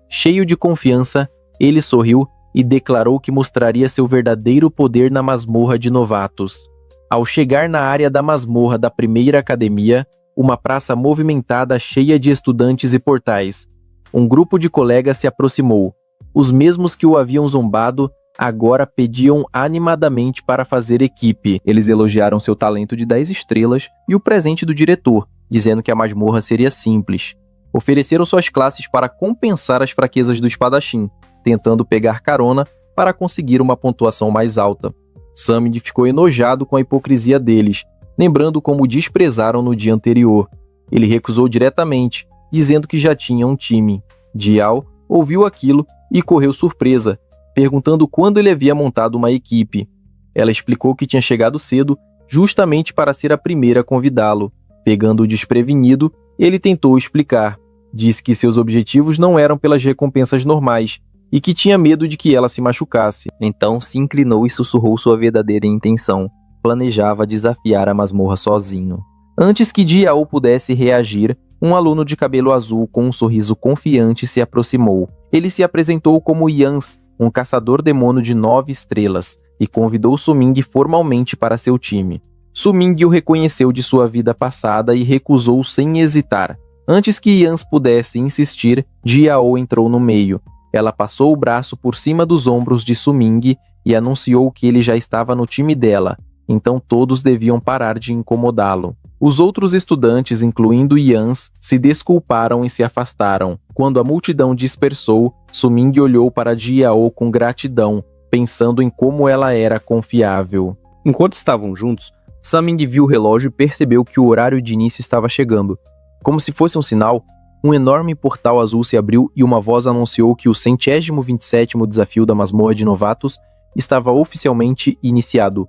[SPEAKER 2] Cheio de confiança, ele sorriu e declarou que mostraria seu verdadeiro poder na masmorra de novatos. Ao chegar na área da masmorra da primeira academia, uma praça movimentada cheia de estudantes e portais, um grupo de colegas se aproximou. Os mesmos que o haviam zombado agora pediam animadamente para fazer equipe. Eles elogiaram seu talento de 10 estrelas e o presente do diretor, dizendo que a masmorra seria simples. Ofereceram suas classes para compensar as fraquezas do espadachim, tentando pegar carona para conseguir uma pontuação mais alta. Sumin ficou enojado com a hipocrisia deles, lembrando como o desprezaram no dia anterior. Ele recusou diretamente, dizendo que já tinha um time. Diao ouviu aquilo e correu surpresa, perguntando quando ele havia montado uma equipe. Ela explicou que tinha chegado cedo, justamente para ser a primeira a convidá-lo. Pegando-o desprevenido, ele tentou explicar. Disse que seus objetivos não eram pelas recompensas normais e que tinha medo de que ela se machucasse. Então se inclinou e sussurrou sua verdadeira intenção. Planejava desafiar a masmorra sozinho. Antes que Diao pudesse reagir, um aluno de cabelo azul com um sorriso confiante se aproximou. Ele se apresentou como Yans, um caçador-demônio de 9 estrelas, e convidou Sumin formalmente para seu time. Sumin o reconheceu de sua vida passada e recusou sem hesitar. Antes que Yans pudesse insistir, Diao entrou no meio. Ela passou o braço por cima dos ombros de Sumin e anunciou que ele já estava no time dela, então todos deviam parar de incomodá-lo. Os outros estudantes, incluindo Yans, se desculparam e se afastaram. Quando a multidão dispersou, Sumin olhou para Diao com gratidão, pensando em como ela era confiável. Enquanto estavam juntos, Sumin viu o relógio e percebeu que o horário de início estava chegando. Como se fosse um sinal, um enorme portal azul se abriu e uma voz anunciou que o 127º desafio da masmorra de novatos estava oficialmente iniciado.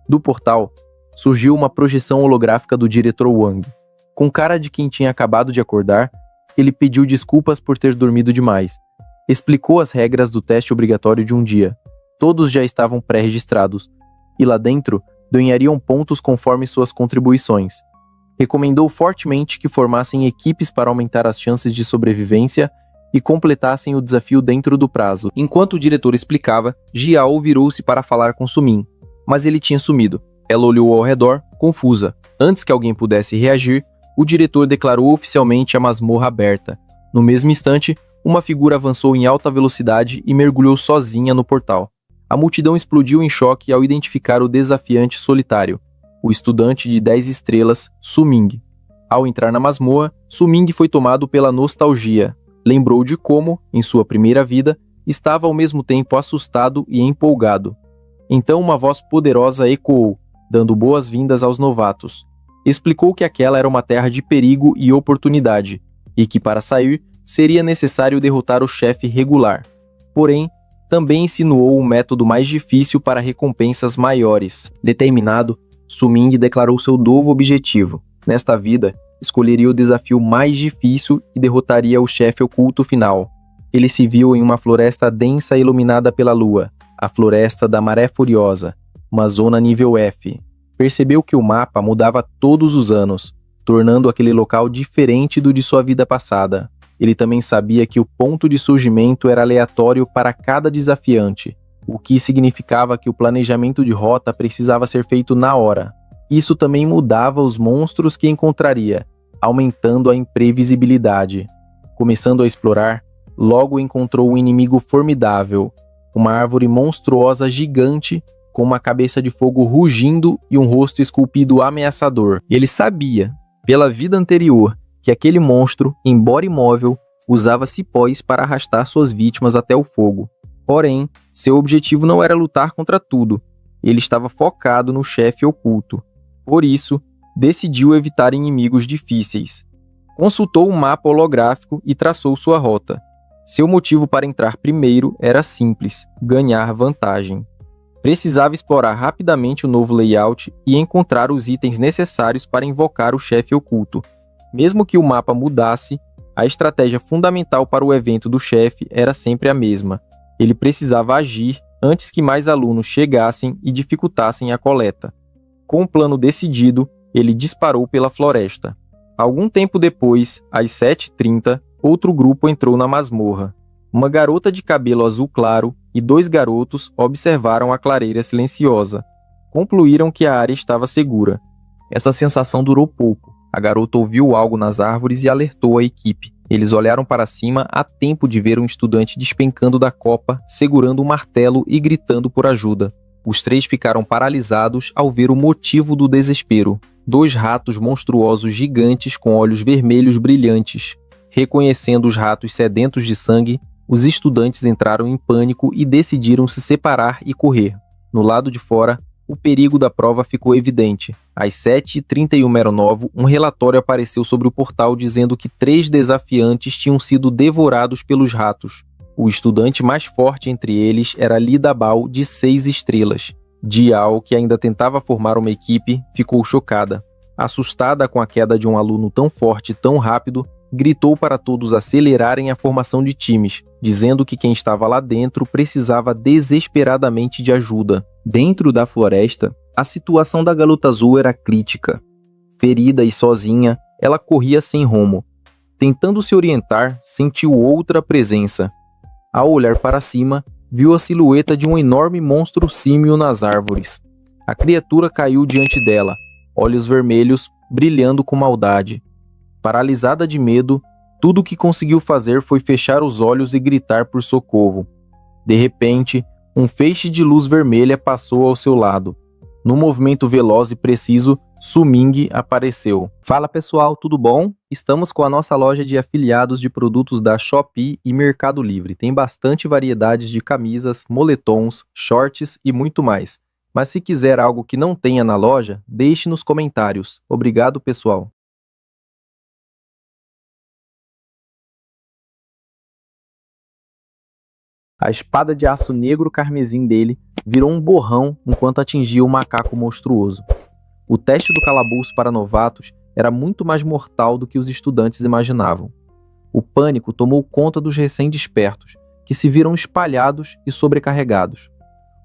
[SPEAKER 2] Do portal, surgiu uma projeção holográfica do diretor Wang. Com cara de quem tinha acabado de acordar, ele pediu desculpas por ter dormido demais. Explicou as regras do teste obrigatório de um dia. Todos já estavam pré-registrados, e lá dentro ganhariam pontos conforme suas contribuições. Recomendou fortemente que formassem equipes para aumentar as chances de sobrevivência e completassem o desafio dentro do prazo. Enquanto o diretor explicava, Jiao virou-se para falar com Sumin, mas ele tinha sumido. Ela olhou ao redor, confusa. Antes que alguém pudesse reagir, o diretor declarou oficialmente a masmorra aberta. No mesmo instante, uma figura avançou em alta velocidade e mergulhou sozinha no portal. A multidão explodiu em choque ao identificar o desafiante solitário, o estudante de 10 estrelas, Suming. Ao entrar na masmorra, Suming foi tomado pela nostalgia. Lembrou de como, em sua primeira vida, estava ao mesmo tempo assustado e empolgado. Então uma voz poderosa ecoou, dando boas-vindas aos novatos. Explicou que aquela era uma terra de perigo e oportunidade, e que para sair, seria necessário derrotar o chefe regular. Porém, também insinuou um método mais difícil para recompensas maiores. Determinado, Suming declarou seu novo objetivo. Nesta vida, escolheria o desafio mais difícil e derrotaria o chefe oculto final. Ele se viu em uma floresta densa iluminada pela lua, a Floresta da Maré Furiosa, uma zona nível F. Percebeu que o mapa mudava todos os anos, tornando aquele local diferente do de sua vida passada. Ele também sabia que o ponto de surgimento era aleatório para cada desafiante, o que significava que o planejamento de rota precisava ser feito na hora. Isso também mudava os monstros que encontraria, aumentando a imprevisibilidade. Começando a explorar, logo encontrou um inimigo formidável, uma árvore monstruosa gigante com uma cabeça de fogo rugindo e um rosto esculpido ameaçador. Ele sabia, pela vida anterior, que aquele monstro, embora imóvel, usava cipós para arrastar suas vítimas até o fogo. Porém, seu objetivo não era lutar contra tudo. Ele estava focado no chefe oculto. Por isso, decidiu evitar inimigos difíceis. Consultou um mapa holográfico e traçou sua rota. Seu motivo para entrar primeiro era simples: ganhar vantagem. Precisava explorar rapidamente o novo layout e encontrar os itens necessários para invocar o chefe oculto. Mesmo que o mapa mudasse, a estratégia fundamental para o evento do chefe era sempre a mesma. Ele precisava agir antes que mais alunos chegassem e dificultassem a coleta. Com um plano decidido, ele disparou pela floresta. Algum tempo depois, às 7h30, outro grupo entrou na masmorra. Uma garota de cabelo azul claro e 2 garotos observaram a clareira silenciosa. Concluíram que a área estava segura. Essa sensação durou pouco. A garota ouviu algo nas árvores e alertou a equipe. Eles olharam para cima a tempo de ver um estudante despencando da copa, segurando um martelo e gritando por ajuda. Os 3 ficaram paralisados ao ver o motivo do desespero. 2 ratos monstruosos gigantes com olhos vermelhos brilhantes. Reconhecendo os ratos sedentos de sangue, os estudantes entraram em pânico e decidiram se separar e correr. No lado de fora, o perigo da prova ficou evidente. Às 7h31, um relatório apareceu sobre o portal dizendo que 3 desafiantes tinham sido devorados pelos ratos. O estudante mais forte entre eles era Li Dabao, de 6 estrelas. Jiao, que ainda tentava formar uma equipe, ficou chocada. Assustada com a queda de um aluno tão forte e tão rápido, gritou para todos acelerarem a formação de times, dizendo que quem estava lá dentro precisava desesperadamente de ajuda. Dentro da floresta, a situação da garota azul era crítica. Ferida e sozinha, ela corria sem rumo. Tentando se orientar, sentiu outra presença. Ao olhar para cima, viu a silhueta de um enorme monstro símio nas árvores. A criatura caiu diante dela, olhos vermelhos brilhando com maldade. Paralisada de medo, tudo o que conseguiu fazer foi fechar os olhos e gritar por socorro. De repente, um feixe de luz vermelha passou ao seu lado. Num movimento veloz e preciso, Suming apareceu. Fala pessoal, tudo bom? Estamos com a nossa loja de afiliados de produtos da Shopee e Mercado Livre. Tem bastante variedades de camisas, moletons, shorts e muito mais. Mas se quiser algo que não tenha na loja, deixe nos comentários. Obrigado, pessoal. A espada de aço negro carmesim dele virou um borrão enquanto atingia o macaco monstruoso. O teste do calabouço para novatos era muito mais mortal do que os estudantes imaginavam. O pânico tomou conta dos recém-despertos, que se viram espalhados e sobrecarregados.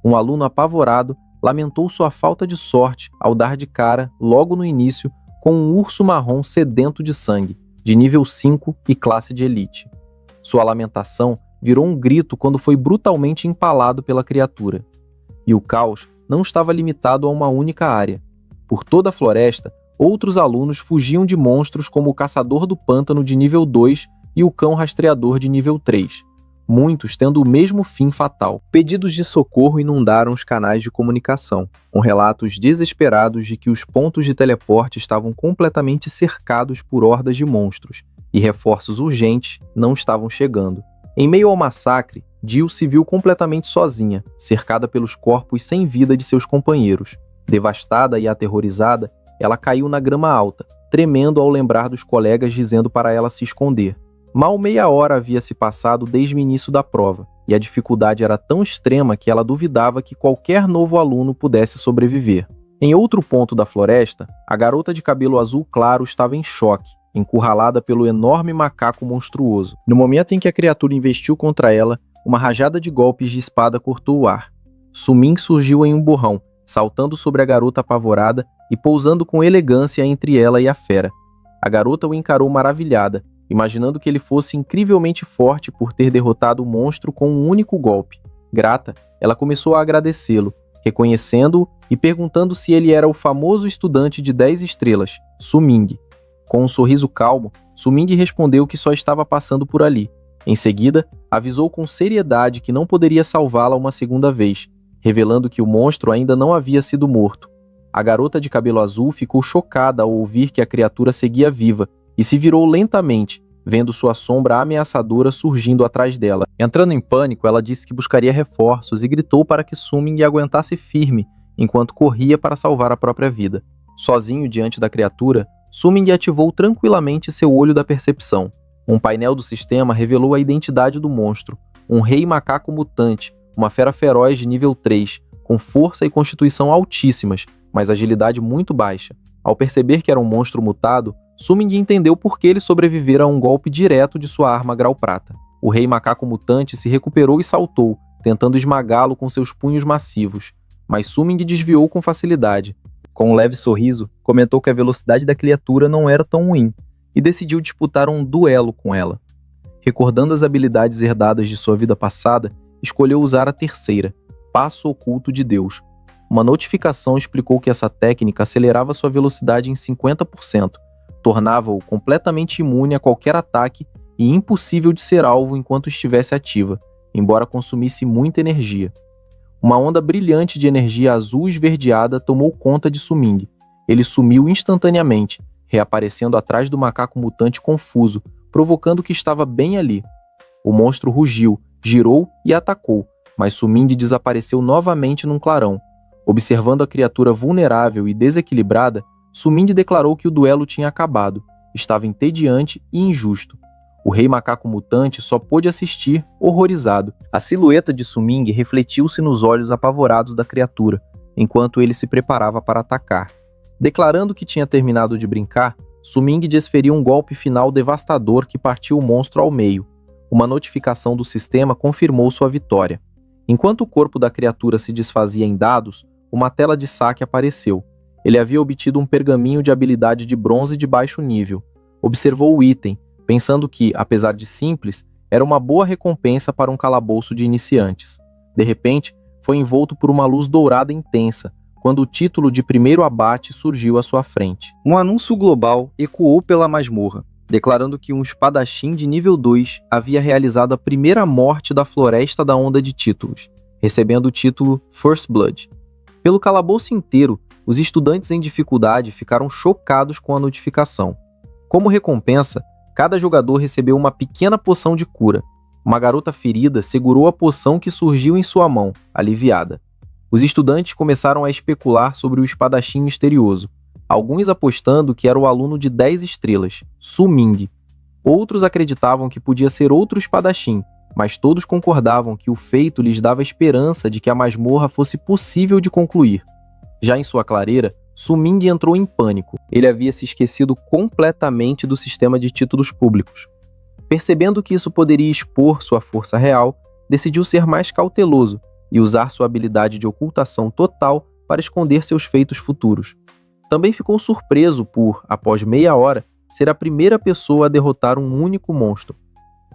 [SPEAKER 2] Um aluno apavorado lamentou sua falta de sorte ao dar de cara, logo no início, com um urso marrom sedento de sangue, de nível 5 e classe de elite. Sua lamentação virou um grito quando foi brutalmente empalado pela criatura. E o caos não estava limitado a uma única área. Por toda a floresta, outros alunos fugiam de monstros como o caçador do pântano de nível 2 e o cão rastreador de nível 3, muitos tendo o mesmo fim fatal. Pedidos de socorro inundaram os canais de comunicação, com relatos desesperados de que os pontos de teleporte estavam completamente cercados por hordas de monstros, e reforços urgentes não estavam chegando. Em meio ao massacre, Jill se viu completamente sozinha, cercada pelos corpos sem vida de seus companheiros. Devastada e aterrorizada, ela caiu na grama alta, tremendo ao lembrar dos colegas dizendo para ela se esconder. Mal meia hora havia se passado desde o início da prova, e a dificuldade era tão extrema que ela duvidava que qualquer novo aluno pudesse sobreviver. Em outro ponto da floresta, a garota de cabelo azul claro estava em choque, encurralada pelo enorme macaco monstruoso. No momento em que a criatura investiu contra ela, uma rajada de golpes de espada cortou o ar. Suming surgiu em um borrão, saltando sobre a garota apavorada e pousando com elegância entre ela e a fera. A garota o encarou maravilhada, imaginando que ele fosse incrivelmente forte por ter derrotado o monstro com um único golpe. Grata, ela começou a agradecê-lo, reconhecendo-o e perguntando se ele era o famoso estudante de 10 estrelas, Suming. Com um sorriso calmo, Suming respondeu que só estava passando por ali. Em seguida, avisou com seriedade que não poderia salvá-la uma segunda vez, revelando que o monstro ainda não havia sido morto. A garota de cabelo azul ficou chocada ao ouvir que a criatura seguia viva e se virou lentamente, vendo sua sombra ameaçadora surgindo atrás dela. Entrando em pânico, ela disse que buscaria reforços e gritou para que Suming aguentasse firme enquanto corria para salvar a própria vida. Sozinho diante da criatura, Suming ativou tranquilamente seu olho da percepção. Um painel do sistema revelou a identidade do monstro, um rei macaco mutante, uma fera feroz de nível 3, com força e constituição altíssimas, mas agilidade muito baixa. Ao perceber que era um monstro mutado, Suming entendeu por que ele sobrevivera a um golpe direto de sua arma grau prata. O rei macaco mutante se recuperou e saltou, tentando esmagá-lo com seus punhos massivos, mas Suming desviou com facilidade. Com um leve sorriso, comentou que a velocidade da criatura não era tão ruim, e decidiu disputar um duelo com ela. Recordando as habilidades herdadas de sua vida passada, escolheu usar a terceira, Passo Oculto de Deus. Uma notificação explicou que essa técnica acelerava sua velocidade em 50%, tornava-o completamente imune a qualquer ataque e impossível de ser alvo enquanto estivesse ativa, embora consumisse muita energia. Uma onda brilhante de energia azul esverdeada tomou conta de Suming. Ele sumiu instantaneamente, reaparecendo atrás do macaco mutante confuso, provocando que estava bem ali. O monstro rugiu, girou e atacou, mas Suming desapareceu novamente num clarão. Observando a criatura vulnerável e desequilibrada, Suming declarou que o duelo tinha acabado, estava entediante e injusto. O rei macaco mutante só pôde assistir, horrorizado. A silhueta de Suming refletiu-se nos olhos apavorados da criatura, enquanto ele se preparava para atacar. Declarando que tinha terminado de brincar, Suming desferiu um golpe final devastador que partiu o monstro ao meio. Uma notificação do sistema confirmou sua vitória. Enquanto o corpo da criatura se desfazia em dados, uma tela de saque apareceu. Ele havia obtido um pergaminho de habilidade de bronze de baixo nível. Observou o item, pensando que, apesar de simples, era uma boa recompensa para um calabouço de iniciantes. De repente, foi envolto por uma luz dourada intensa, quando o título de primeiro abate surgiu à sua frente. Um anúncio global ecoou pela masmorra, declarando que um espadachim de nível 2 havia realizado a primeira morte da Floresta da Onda de Títulos, recebendo o título First Blood. Pelo calabouço inteiro, os estudantes em dificuldade ficaram chocados com a notificação. Como recompensa, cada jogador recebeu uma pequena poção de cura. Uma garota ferida segurou a poção que surgiu em sua mão, aliviada. Os estudantes começaram a especular sobre o espadachim misterioso, alguns apostando que era o aluno de 10 estrelas, Suming. Outros acreditavam que podia ser outro espadachim, mas todos concordavam que o feito lhes dava esperança de que a masmorra fosse possível de concluir. Já em sua clareira, Suming entrou em pânico. Ele havia se esquecido completamente do sistema de títulos públicos. Percebendo que isso poderia expor sua força real, decidiu ser mais cauteloso e usar sua habilidade de ocultação total para esconder seus feitos futuros. Também ficou surpreso por, após meia hora, ser a primeira pessoa a derrotar um único monstro.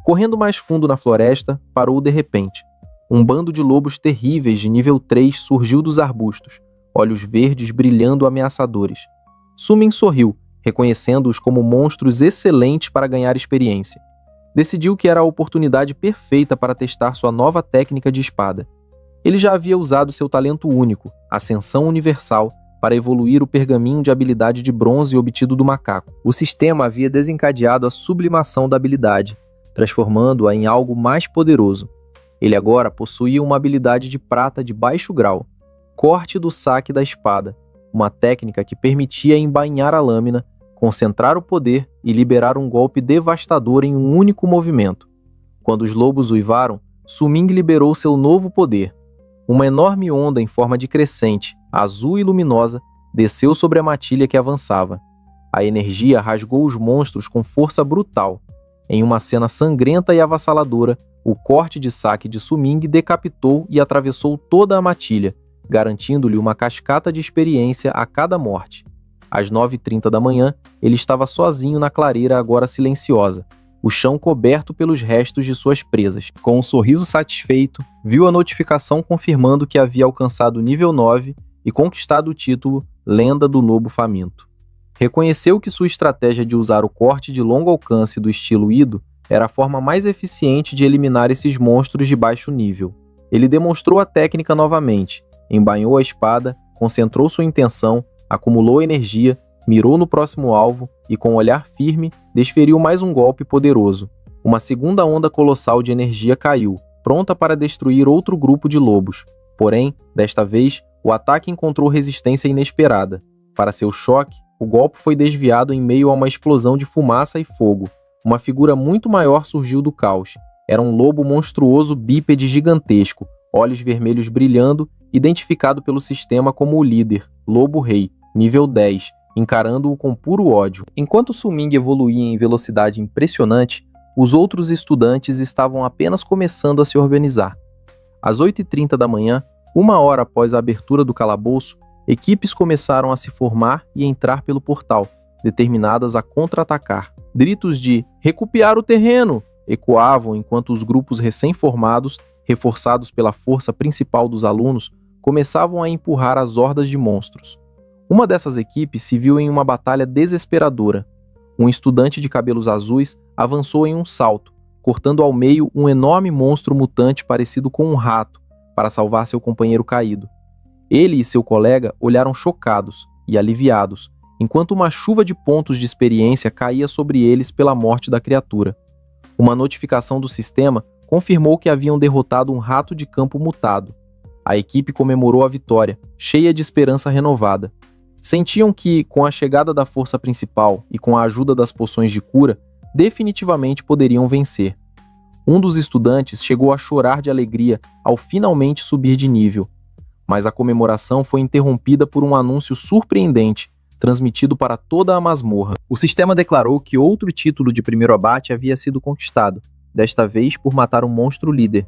[SPEAKER 2] Correndo mais fundo na floresta, parou de repente. Um bando de lobos terríveis de nível 3 surgiu dos arbustos, olhos verdes brilhando ameaçadores. Sumin sorriu, reconhecendo-os como monstros excelentes para ganhar experiência. Decidiu que era a oportunidade perfeita para testar sua nova técnica de espada. Ele já havia usado seu talento único, Ascensão Universal, para evoluir o pergaminho de habilidade de bronze obtido do macaco. O sistema havia desencadeado a sublimação da habilidade, transformando-a em algo mais poderoso. Ele agora possuía uma habilidade de prata de baixo grau, corte do saque da espada, uma técnica que permitia embainhar a lâmina, concentrar o poder e liberar um golpe devastador em um único movimento. Quando os lobos uivaram, Su-Ming liberou seu novo poder. Uma enorme onda em forma de crescente, azul e luminosa, desceu sobre a matilha que avançava. A energia rasgou os monstros com força brutal. Em uma cena sangrenta e avassaladora, o corte de saque de Su-Ming decapitou e atravessou toda a matilha, garantindo-lhe uma cascata de experiência a cada morte. Às 9h30 da manhã, ele estava sozinho na clareira agora silenciosa, o chão coberto pelos restos de suas presas. Com um sorriso satisfeito, viu a notificação confirmando que havia alcançado o nível 9 e conquistado o título Lenda do Lobo Faminto. Reconheceu que sua estratégia de usar o corte de longo alcance do estilo Ido era a forma mais eficiente de eliminar esses monstros de baixo nível. Ele demonstrou a técnica novamente, embainhou a espada, concentrou sua intenção, acumulou energia, mirou no próximo alvo e, com um olhar firme, desferiu mais um golpe poderoso. Uma segunda onda colossal de energia caiu, pronta para destruir outro grupo de lobos. Porém, desta vez, o ataque encontrou resistência inesperada. Para seu choque, o golpe foi desviado em meio a uma explosão de fumaça e fogo. Uma figura muito maior surgiu do caos. Era um lobo monstruoso bípede gigantesco, olhos vermelhos brilhando, identificado pelo sistema como o líder, Lobo Rei, nível 10, encarando-o com puro ódio. Enquanto Su-Ming evoluía em velocidade impressionante, os outros estudantes estavam apenas começando a se organizar. Às 8h30 da manhã, uma hora após a abertura do calabouço, equipes começaram a se formar e entrar pelo portal, determinadas a contra-atacar. Gritos de "recupear o terreno" ecoavam enquanto os grupos recém-formados, reforçados pela força principal dos alunos, começavam a empurrar as hordas de monstros. Uma dessas equipes se viu em uma batalha desesperadora. Um estudante de cabelos azuis avançou em um salto, cortando ao meio um enorme monstro mutante parecido com um rato, para salvar seu companheiro caído. Ele e seu colega olharam chocados e aliviados, enquanto uma chuva de pontos de experiência caía sobre eles pela morte da criatura. Uma notificação do sistema confirmou que haviam derrotado um rato de campo mutado. A equipe comemorou a vitória, cheia de esperança renovada. Sentiam que, com a chegada da força principal e com a ajuda das poções de cura, definitivamente poderiam vencer. Um dos estudantes chegou a chorar de alegria ao finalmente subir de nível, mas a comemoração foi interrompida por um anúncio surpreendente, transmitido para toda a masmorra. O sistema declarou que outro título de primeiro abate havia sido conquistado, desta vez por matar um monstro líder.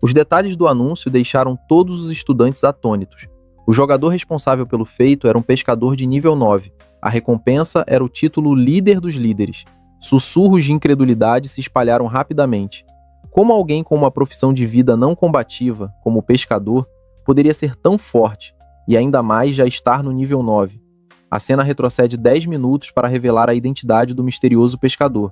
[SPEAKER 2] Os detalhes do anúncio deixaram todos os estudantes atônitos. O jogador responsável pelo feito era um pescador de nível 9. A recompensa era o título Líder dos Líderes. Sussurros de incredulidade se espalharam rapidamente. Como alguém com uma profissão de vida não combativa, como o pescador, poderia ser tão forte, e ainda mais já estar no nível 9? A cena retrocede 10 minutos para revelar a identidade do misterioso pescador.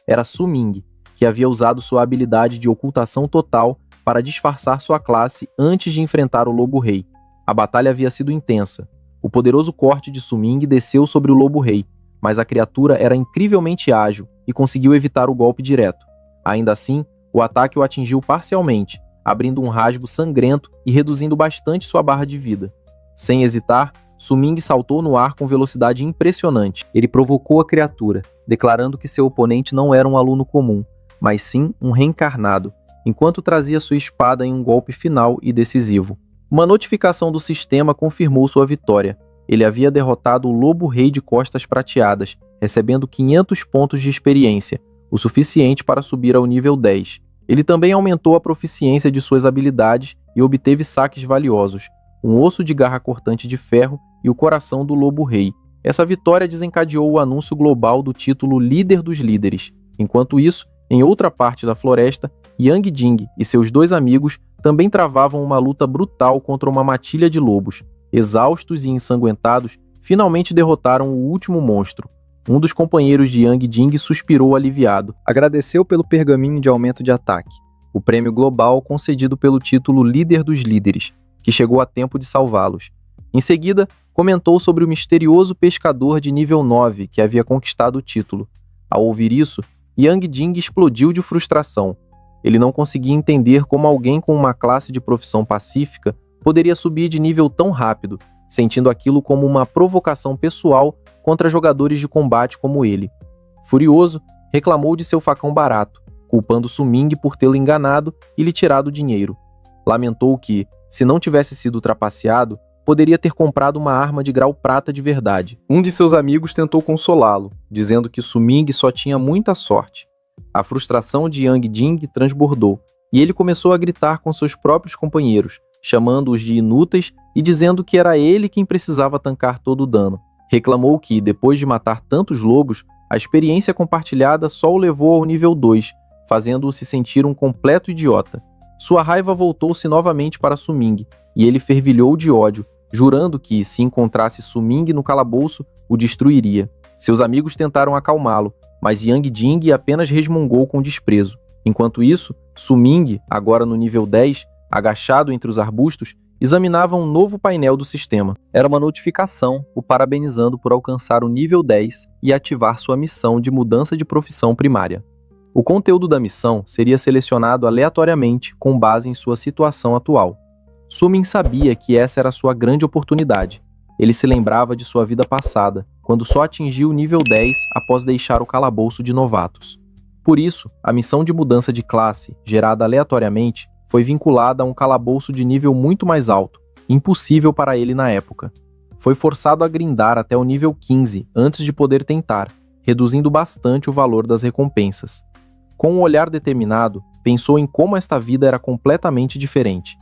[SPEAKER 2] Era Su-Ming, que havia usado sua habilidade de ocultação total para disfarçar sua classe antes de enfrentar o Lobo Rei. A batalha havia sido intensa. O poderoso corte de Su-Ming desceu sobre o Lobo Rei, mas a criatura era incrivelmente ágil e conseguiu evitar o golpe direto. Ainda assim, o ataque o atingiu parcialmente, abrindo um rasgo sangrento e reduzindo bastante sua barra de vida. Sem hesitar, Su-Ming saltou no ar com velocidade impressionante. Ele provocou a criatura, declarando que seu oponente não era um aluno comum, mas sim um reencarnado, enquanto trazia sua espada em um golpe final e decisivo. Uma notificação do sistema confirmou sua vitória. Ele havia derrotado o Lobo Rei de Costas Prateadas, recebendo 500 pontos de experiência, o suficiente para subir ao nível 10. Ele também aumentou a proficiência de suas habilidades e obteve saques valiosos, um osso de garra cortante de ferro e o coração do Lobo Rei. Essa vitória desencadeou o anúncio global do título Líder dos Líderes. Enquanto isso, Em outra parte da floresta, Yang Jing e seus 2 amigos também travavam uma luta brutal contra uma matilha de lobos. Exaustos e ensanguentados, finalmente derrotaram o último monstro. Um dos companheiros de Yang Jing suspirou aliviado. Agradeceu pelo pergaminho de aumento de ataque, o prêmio global concedido pelo título Líder dos Líderes, que chegou a tempo de salvá-los. Em seguida, comentou sobre o misterioso pescador de nível 9 que havia conquistado o título. Ao ouvir isso, Yang Jing explodiu de frustração. Ele não conseguia entender como alguém com uma classe de profissão pacífica poderia subir de nível tão rápido, sentindo aquilo como uma provocação pessoal contra jogadores de combate como ele. Furioso, reclamou de seu facão barato, culpando Su-Ming por tê-lo enganado e lhe tirado o dinheiro. Lamentou que, se não tivesse sido trapaceado, poderia ter comprado uma arma de grau prata de verdade. Um de seus amigos tentou consolá-lo, dizendo que Su-Ming só tinha muita sorte. A frustração de Yang Jing transbordou, e ele começou a gritar com seus próprios companheiros, chamando-os de inúteis e dizendo que era ele quem precisava tancar todo o dano. Reclamou que, depois de matar tantos lobos, a experiência compartilhada só o levou ao nível 2, fazendo-o se sentir um completo idiota. Sua raiva voltou-se novamente para Su-Ming, e ele fervilhou de ódio, jurando que, se encontrasse Su-Ming no calabouço, o destruiria. Seus amigos tentaram acalmá-lo, mas Yang Jing apenas resmungou com desprezo. Enquanto isso, Su-Ming, agora no nível 10, agachado entre os arbustos, examinava um novo painel do sistema. Era uma notificação o parabenizando por alcançar o nível 10 e ativar sua missão de mudança de profissão primária. O conteúdo da missão seria selecionado aleatoriamente com base em sua situação atual. Su-Ming sabia que essa era sua grande oportunidade. Ele se lembrava de sua vida passada, quando só atingiu o nível 10 após deixar o calabouço de novatos. Por isso, a missão de mudança de classe, gerada aleatoriamente, foi vinculada a um calabouço de nível muito mais alto, impossível para ele na época. Foi forçado a grindar até o nível 15 antes de poder tentar, reduzindo bastante o valor das recompensas. Com um olhar determinado, pensou em como esta vida era completamente diferente.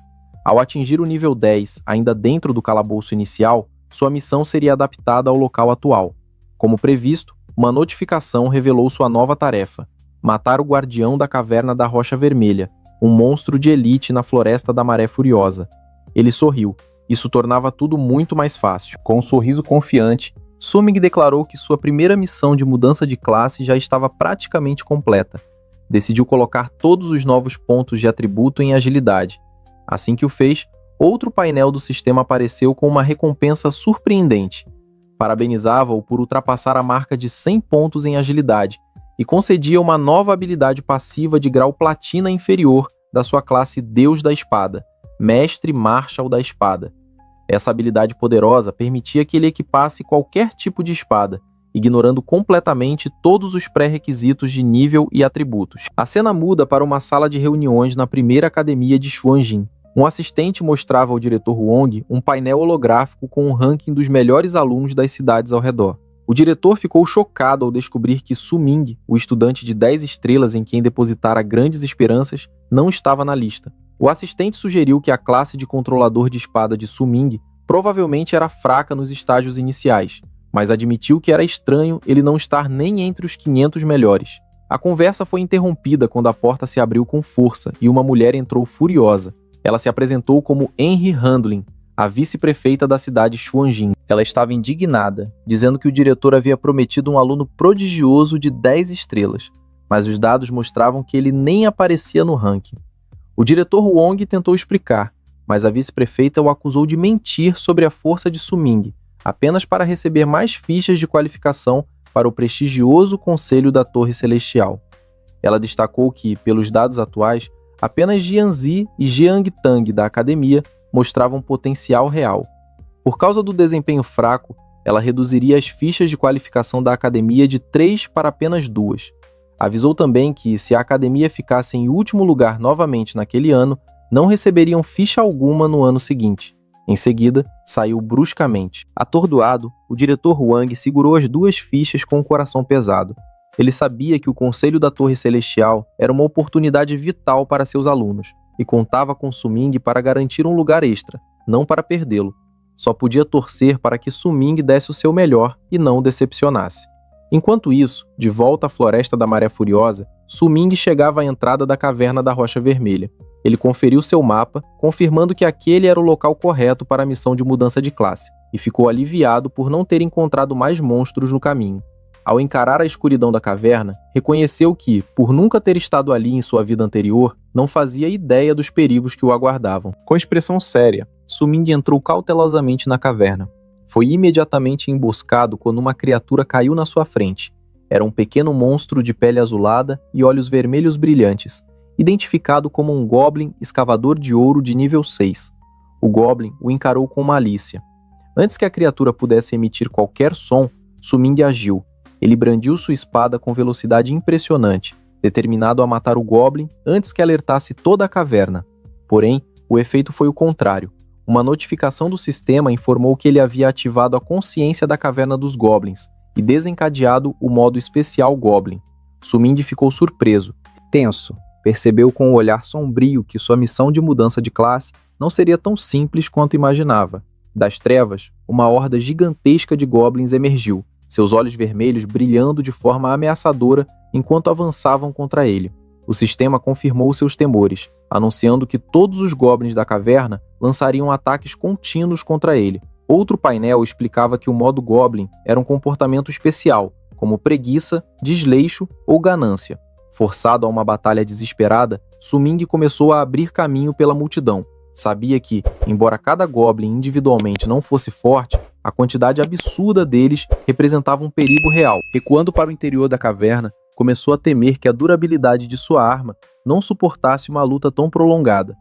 [SPEAKER 2] Ao atingir o nível 10, ainda dentro do calabouço inicial, sua missão seria adaptada ao local atual. Como previsto, uma notificação revelou sua nova tarefa: matar o guardião da caverna da Rocha Vermelha, um monstro de elite na Floresta da Maré Furiosa. Ele sorriu. Isso tornava tudo muito mais fácil. Com um sorriso confiante, Su-Ming declarou que sua primeira missão de mudança de classe já estava praticamente completa. Decidiu colocar todos os novos pontos de atributo em agilidade. Assim que o fez, outro painel do sistema apareceu com uma recompensa surpreendente. Parabenizava-o por ultrapassar a marca de 100 pontos em agilidade e concedia uma nova habilidade passiva de grau platina inferior da sua classe Deus da Espada, Mestre Marshal da Espada. Essa habilidade poderosa permitia que ele equipasse qualquer tipo de espada, ignorando completamente todos os pré-requisitos de nível e atributos. A cena muda para uma sala de reuniões na primeira academia de Xuanjin. Um assistente mostrava ao diretor Wong um painel holográfico com um ranking dos melhores alunos das cidades ao redor. O diretor ficou chocado ao descobrir que Su-Ming, o estudante de 10 estrelas em quem depositara grandes esperanças, não estava na lista. O assistente sugeriu que a classe de controlador de espada de Su-Ming provavelmente era fraca nos estágios iniciais, mas admitiu que era estranho ele não estar nem entre os 500 melhores. A conversa foi interrompida quando a porta se abriu com força e uma mulher entrou furiosa. Ela se apresentou como Henry Handlin, a vice-prefeita da cidade Xuanjin. Ela estava indignada, dizendo que o diretor havia prometido um aluno prodigioso de 10 estrelas, mas os dados mostravam que ele nem aparecia no ranking. O diretor Wong tentou explicar, mas a vice-prefeita o acusou de mentir sobre a força de Su-Ming, apenas para receber mais fichas de qualificação para o prestigioso Conselho da Torre Celestial. Ela destacou que, pelos dados atuais, apenas Jianzi e Jiang Tang da academia mostravam potencial real. Por causa do desempenho fraco, ela reduziria as fichas de qualificação da academia de 3 para apenas 2. Avisou também que, se a academia ficasse em último lugar novamente naquele ano, não receberiam ficha alguma no ano seguinte. Em seguida, saiu bruscamente. Atordoado, o diretor Wang segurou as 2 fichas com o coração pesado. Ele sabia que o Conselho da Torre Celestial era uma oportunidade vital para seus alunos, e contava com Su-Ming para garantir um lugar extra, não para perdê-lo. Só podia torcer para que Su-Ming desse o seu melhor e não o decepcionasse. Enquanto isso, de volta à Floresta da Maré Furiosa, Su-Ming chegava à entrada da Caverna da Rocha Vermelha. Ele conferiu seu mapa, confirmando que aquele era o local correto para a missão de mudança de classe, e ficou aliviado por não ter encontrado mais monstros no caminho. Ao encarar a escuridão da caverna, reconheceu que, por nunca ter estado ali em sua vida anterior, não fazia ideia dos perigos que o aguardavam. Com expressão séria, Su-Ming entrou cautelosamente na caverna. Foi imediatamente emboscado quando uma criatura caiu na sua frente. Era um pequeno monstro de pele azulada e olhos vermelhos brilhantes, identificado como um Goblin escavador de ouro de nível 6. O Goblin o encarou com malícia. Antes que a criatura pudesse emitir qualquer som, Su-Ming agiu. Ele brandiu sua espada com velocidade impressionante, determinado a matar o Goblin antes que alertasse toda a caverna. Porém, o efeito foi o contrário. Uma notificação do sistema informou que ele havia ativado a consciência da Caverna dos Goblins e desencadeado o modo especial Goblin. Su-Ming ficou surpreso. Tenso, percebeu com o olhar sombrio que sua missão de mudança de classe não seria tão simples quanto imaginava. Das trevas, uma horda gigantesca de Goblins emergiu, seus olhos vermelhos brilhando de forma ameaçadora enquanto avançavam contra ele. O sistema confirmou seus temores, anunciando que todos os Goblins da caverna lançariam ataques contínuos contra ele. Outro painel explicava que o modo Goblin era um comportamento especial, como preguiça, desleixo ou ganância. Forçado a uma batalha desesperada, Su-Ming começou a abrir caminho pela multidão. Sabia que, embora cada Goblin individualmente não fosse forte, a quantidade absurda deles representava um perigo real. Recuando para o interior da caverna, começou a temer que a durabilidade de sua arma não suportasse uma luta tão prolongada.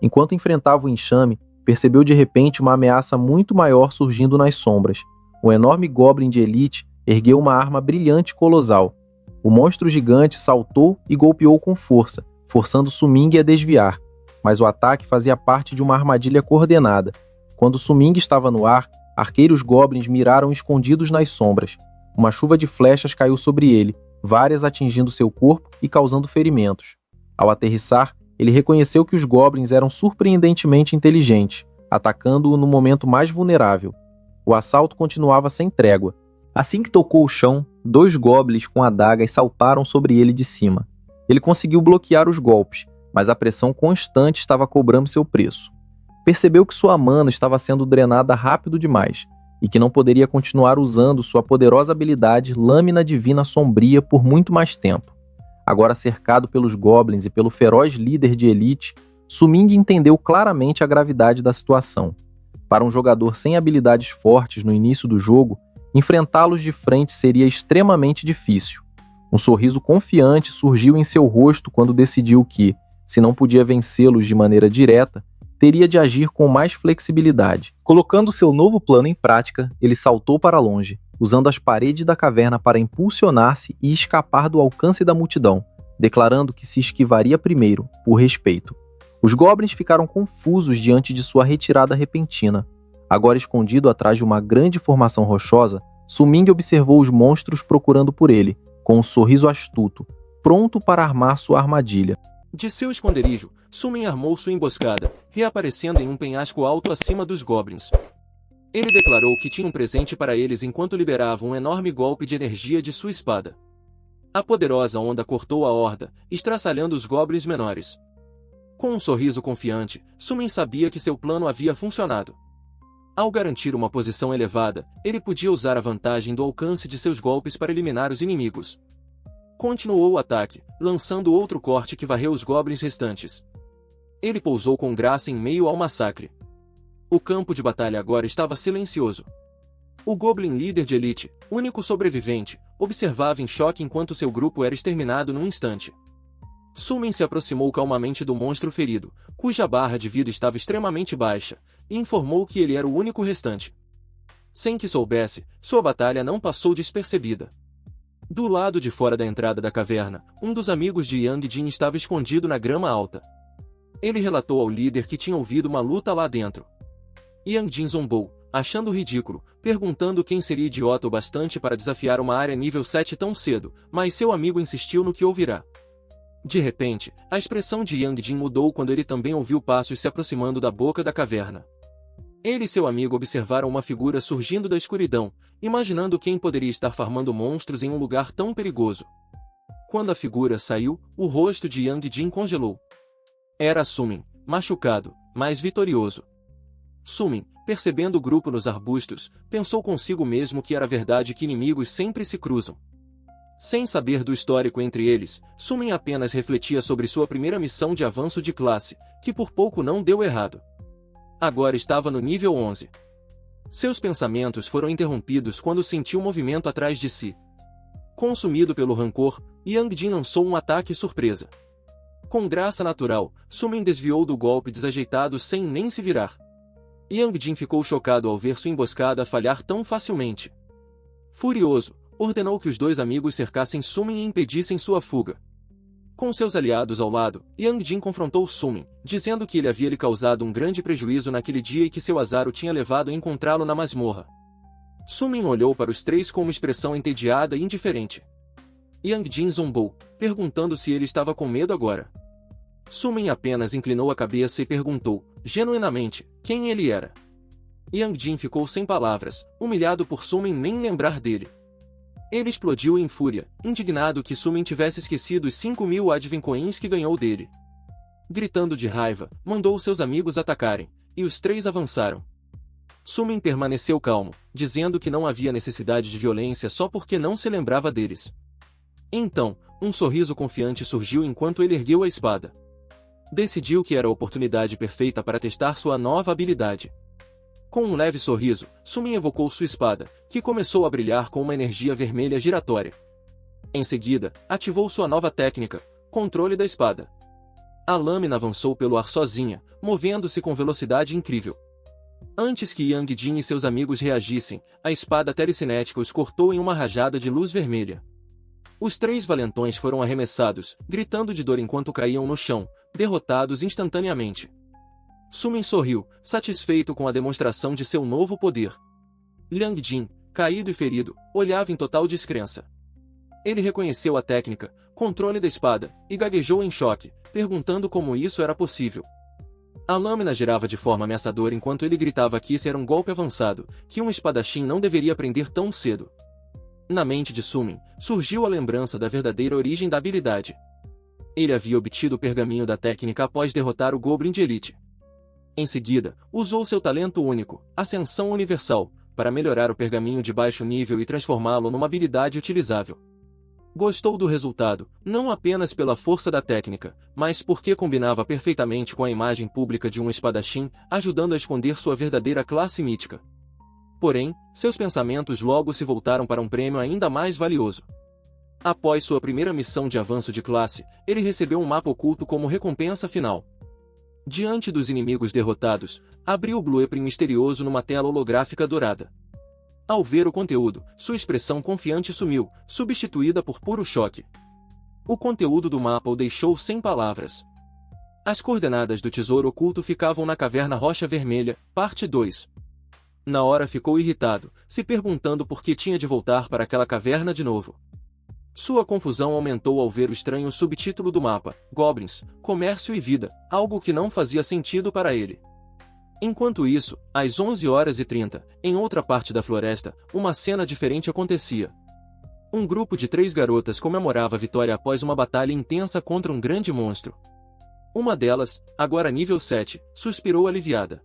[SPEAKER 2] Enquanto enfrentava o enxame, percebeu de repente uma ameaça muito maior surgindo nas sombras. Um enorme Goblin de elite ergueu uma arma brilhante e colossal. O monstro gigante saltou e golpeou com força, forçando Su-Ming a desviar. Mas o ataque fazia parte de uma armadilha coordenada. Quando Su-Ming estava no ar, arqueiros Goblins miraram escondidos nas sombras. Uma chuva de flechas caiu sobre ele, várias atingindo seu corpo e causando ferimentos. Ao aterrissar, ele reconheceu que os Goblins eram surpreendentemente inteligentes, atacando-o no momento mais vulnerável. O assalto continuava sem trégua. Assim que tocou o chão, 2 Goblins com adagas saltaram sobre ele de cima. Ele conseguiu bloquear os golpes, mas a pressão constante estava cobrando seu preço. Percebeu que sua mana estava sendo drenada rápido demais, e que não poderia continuar usando sua poderosa habilidade Lâmina Divina Sombria por muito mais tempo. Agora cercado pelos Goblins e pelo feroz líder de elite, Su-Ming entendeu claramente a gravidade da situação. Para um jogador sem habilidades fortes no início do jogo, enfrentá-los de frente seria extremamente difícil. Um sorriso confiante surgiu em seu rosto quando decidiu que, se não podia vencê-los de maneira direta, teria de agir com mais flexibilidade. Colocando seu novo plano em prática, ele saltou para longe, usando as paredes da caverna para impulsionar-se e escapar do alcance da multidão, declarando que se esquivaria primeiro, por respeito. Os Goblins ficaram confusos diante de sua retirada repentina. Agora escondido atrás de uma grande formação rochosa, Su-Ming observou os monstros procurando por ele, com um sorriso astuto, pronto para armar sua armadilha.
[SPEAKER 1] De seu esconderijo, Su-Ming armou sua emboscada, reaparecendo em um penhasco alto acima dos Goblins. Ele declarou que tinha um presente para eles enquanto liberava um enorme golpe de energia de sua espada. A poderosa onda cortou a horda, estraçalhando os Goblins menores. Com um sorriso confiante, Su-Ming sabia que seu plano havia funcionado. Ao garantir uma posição elevada, ele podia usar a vantagem do alcance de seus golpes para eliminar os inimigos. Continuou o ataque, lançando outro corte que varreu os Goblins restantes. Ele pousou com graça em meio ao massacre. O campo de batalha agora estava silencioso. O Goblin líder de elite, único sobrevivente, observava em choque enquanto seu grupo era exterminado num instante. Su-Ming se aproximou calmamente do monstro ferido, cuja barra de vida estava extremamente baixa, e informou que ele era o único restante. Sem que soubesse, sua batalha não passou despercebida. Do lado de fora da entrada da caverna, um dos amigos de Yang Jin estava escondido na grama alta. Ele relatou ao líder que tinha ouvido uma luta lá dentro. Yang Jin zombou, achando ridículo, perguntando quem seria idiota o bastante para desafiar uma área nível 7 tão cedo, mas seu amigo insistiu no que ouvirá. De repente, a expressão de Yang Jin mudou quando ele também ouviu passos se aproximando da boca da caverna. Ele e seu amigo observaram uma figura surgindo da escuridão, imaginando quem poderia estar farmando monstros em um lugar tão perigoso. Quando a figura saiu, o rosto de Yang Jin congelou. Era Sumin, machucado, mas vitorioso. Sumin, percebendo o grupo nos arbustos, pensou consigo mesmo que era verdade que inimigos sempre se cruzam. Sem saber do histórico entre eles, Sumin apenas refletia sobre sua primeira missão de avanço de classe, que por pouco não deu errado. Agora estava no nível 11. Seus pensamentos foram interrompidos quando sentiu um movimento atrás de si. Consumido pelo rancor, Yang Jin lançou um ataque surpresa. Com graça natural, Sumin desviou do golpe desajeitado sem nem se virar. Yang Jin ficou chocado ao ver sua emboscada falhar tão facilmente. Furioso, ordenou que os dois amigos cercassem Sumin e impedissem sua fuga. Com seus aliados ao lado, Yang Jin confrontou Sumin, dizendo que ele havia lhe causado um grande prejuízo naquele dia e que seu azar o tinha levado a encontrá-lo na masmorra. Sumin olhou para os três com uma expressão entediada e indiferente. Yang Jin zombou, perguntando se ele estava com medo agora. Sumin apenas inclinou a cabeça e perguntou, genuinamente, quem ele era. Yang Jin ficou sem palavras, humilhado por Sumin nem lembrar dele. Ele explodiu em fúria, indignado que Sumin tivesse esquecido os 5.000 Advent Coins que ganhou dele. Gritando de raiva, mandou seus amigos atacarem, e os três avançaram. Sumin permaneceu calmo, dizendo que não havia necessidade de violência só porque não se lembrava deles. Então, um sorriso confiante surgiu enquanto ele ergueu a espada. Decidiu que era a oportunidade perfeita para testar sua nova habilidade. Com um leve sorriso, Sumin evocou sua espada, que começou a brilhar com uma energia vermelha giratória. Em seguida, ativou sua nova técnica, controle da espada. A lâmina avançou pelo ar sozinha, movendo-se com velocidade incrível. Antes que Yang Jin e seus amigos reagissem, a espada telecinética os cortou em uma rajada de luz vermelha. Os três valentões foram arremessados, gritando de dor enquanto caíam no chão, derrotados instantaneamente. Sumin sorriu, satisfeito com a demonstração de seu novo poder. Yang Jin, caído e ferido, olhava em total descrença. Ele reconheceu a técnica, controle da espada, e gaguejou em choque, perguntando como isso era possível. A lâmina girava de forma ameaçadora enquanto ele gritava que esse era um golpe avançado, que um espadachim não deveria aprender tão cedo. Na mente de Sumin, surgiu a lembrança da verdadeira origem da habilidade. Ele havia obtido o pergaminho da técnica após derrotar o Goblin de Elite. Em seguida, usou seu talento único, Ascensão Universal, para melhorar o pergaminho de baixo nível e transformá-lo numa habilidade utilizável. Gostou do resultado, não apenas pela força da técnica, mas porque combinava perfeitamente com a imagem pública de um espadachim, ajudando a esconder sua verdadeira classe mítica. Porém, seus pensamentos logo se voltaram para um prêmio ainda mais valioso. Após sua primeira missão de avanço de classe, ele recebeu um mapa oculto como recompensa final. Diante dos inimigos derrotados, abriu o blueprint misterioso numa tela holográfica dourada. Ao ver o conteúdo, sua expressão confiante sumiu, substituída por puro choque. O conteúdo do mapa o deixou sem palavras. As coordenadas do tesouro oculto ficavam na Caverna Rocha Vermelha, parte 2. Na hora ficou irritado, se perguntando por que tinha de voltar para aquela caverna de novo. Sua confusão aumentou ao ver o estranho subtítulo do mapa, Goblins, Comércio e Vida, algo que não fazia sentido para ele. Enquanto isso, às 11h30, em outra parte da floresta, uma cena diferente acontecia. Um grupo de 3 garotas comemorava a vitória após uma batalha intensa contra um grande monstro. Uma delas, agora nível 7, suspirou aliviada.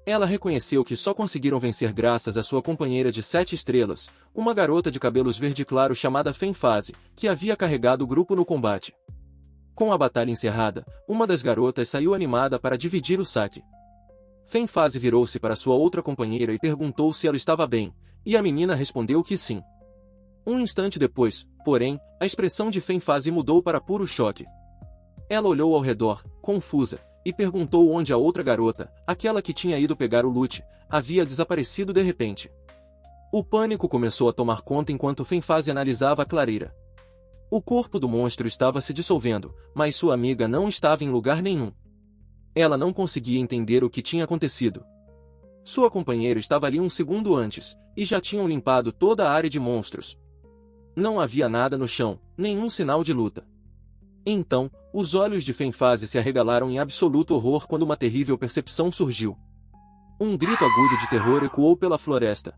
[SPEAKER 1] Ela reconheceu que só conseguiram vencer graças à sua companheira de 7 estrelas, uma garota de cabelos verde claro chamada Fenphase, que havia carregado o grupo no combate. Com a batalha encerrada, uma das garotas saiu animada para dividir o saque. Fenphase virou-se para sua outra companheira e perguntou se ela estava bem, e a menina respondeu que sim. Um instante depois, porém, a expressão de Fenphase mudou para puro choque. Ela olhou ao redor, confusa, e perguntou onde a outra garota, aquela que tinha ido pegar o loot, havia desaparecido de repente. O pânico começou a tomar conta enquanto Fenphase analisava a clareira. O corpo do monstro estava se dissolvendo, mas sua amiga não estava em lugar nenhum. Ela não conseguia entender o que tinha acontecido. Sua companheira estava ali um segundo antes, e já tinham limpado toda a área de monstros. Não havia nada no chão, nenhum sinal de luta. Então, os olhos de Fenphase se arregalaram em absoluto horror quando uma terrível percepção surgiu. Um grito agudo de terror ecoou pela floresta.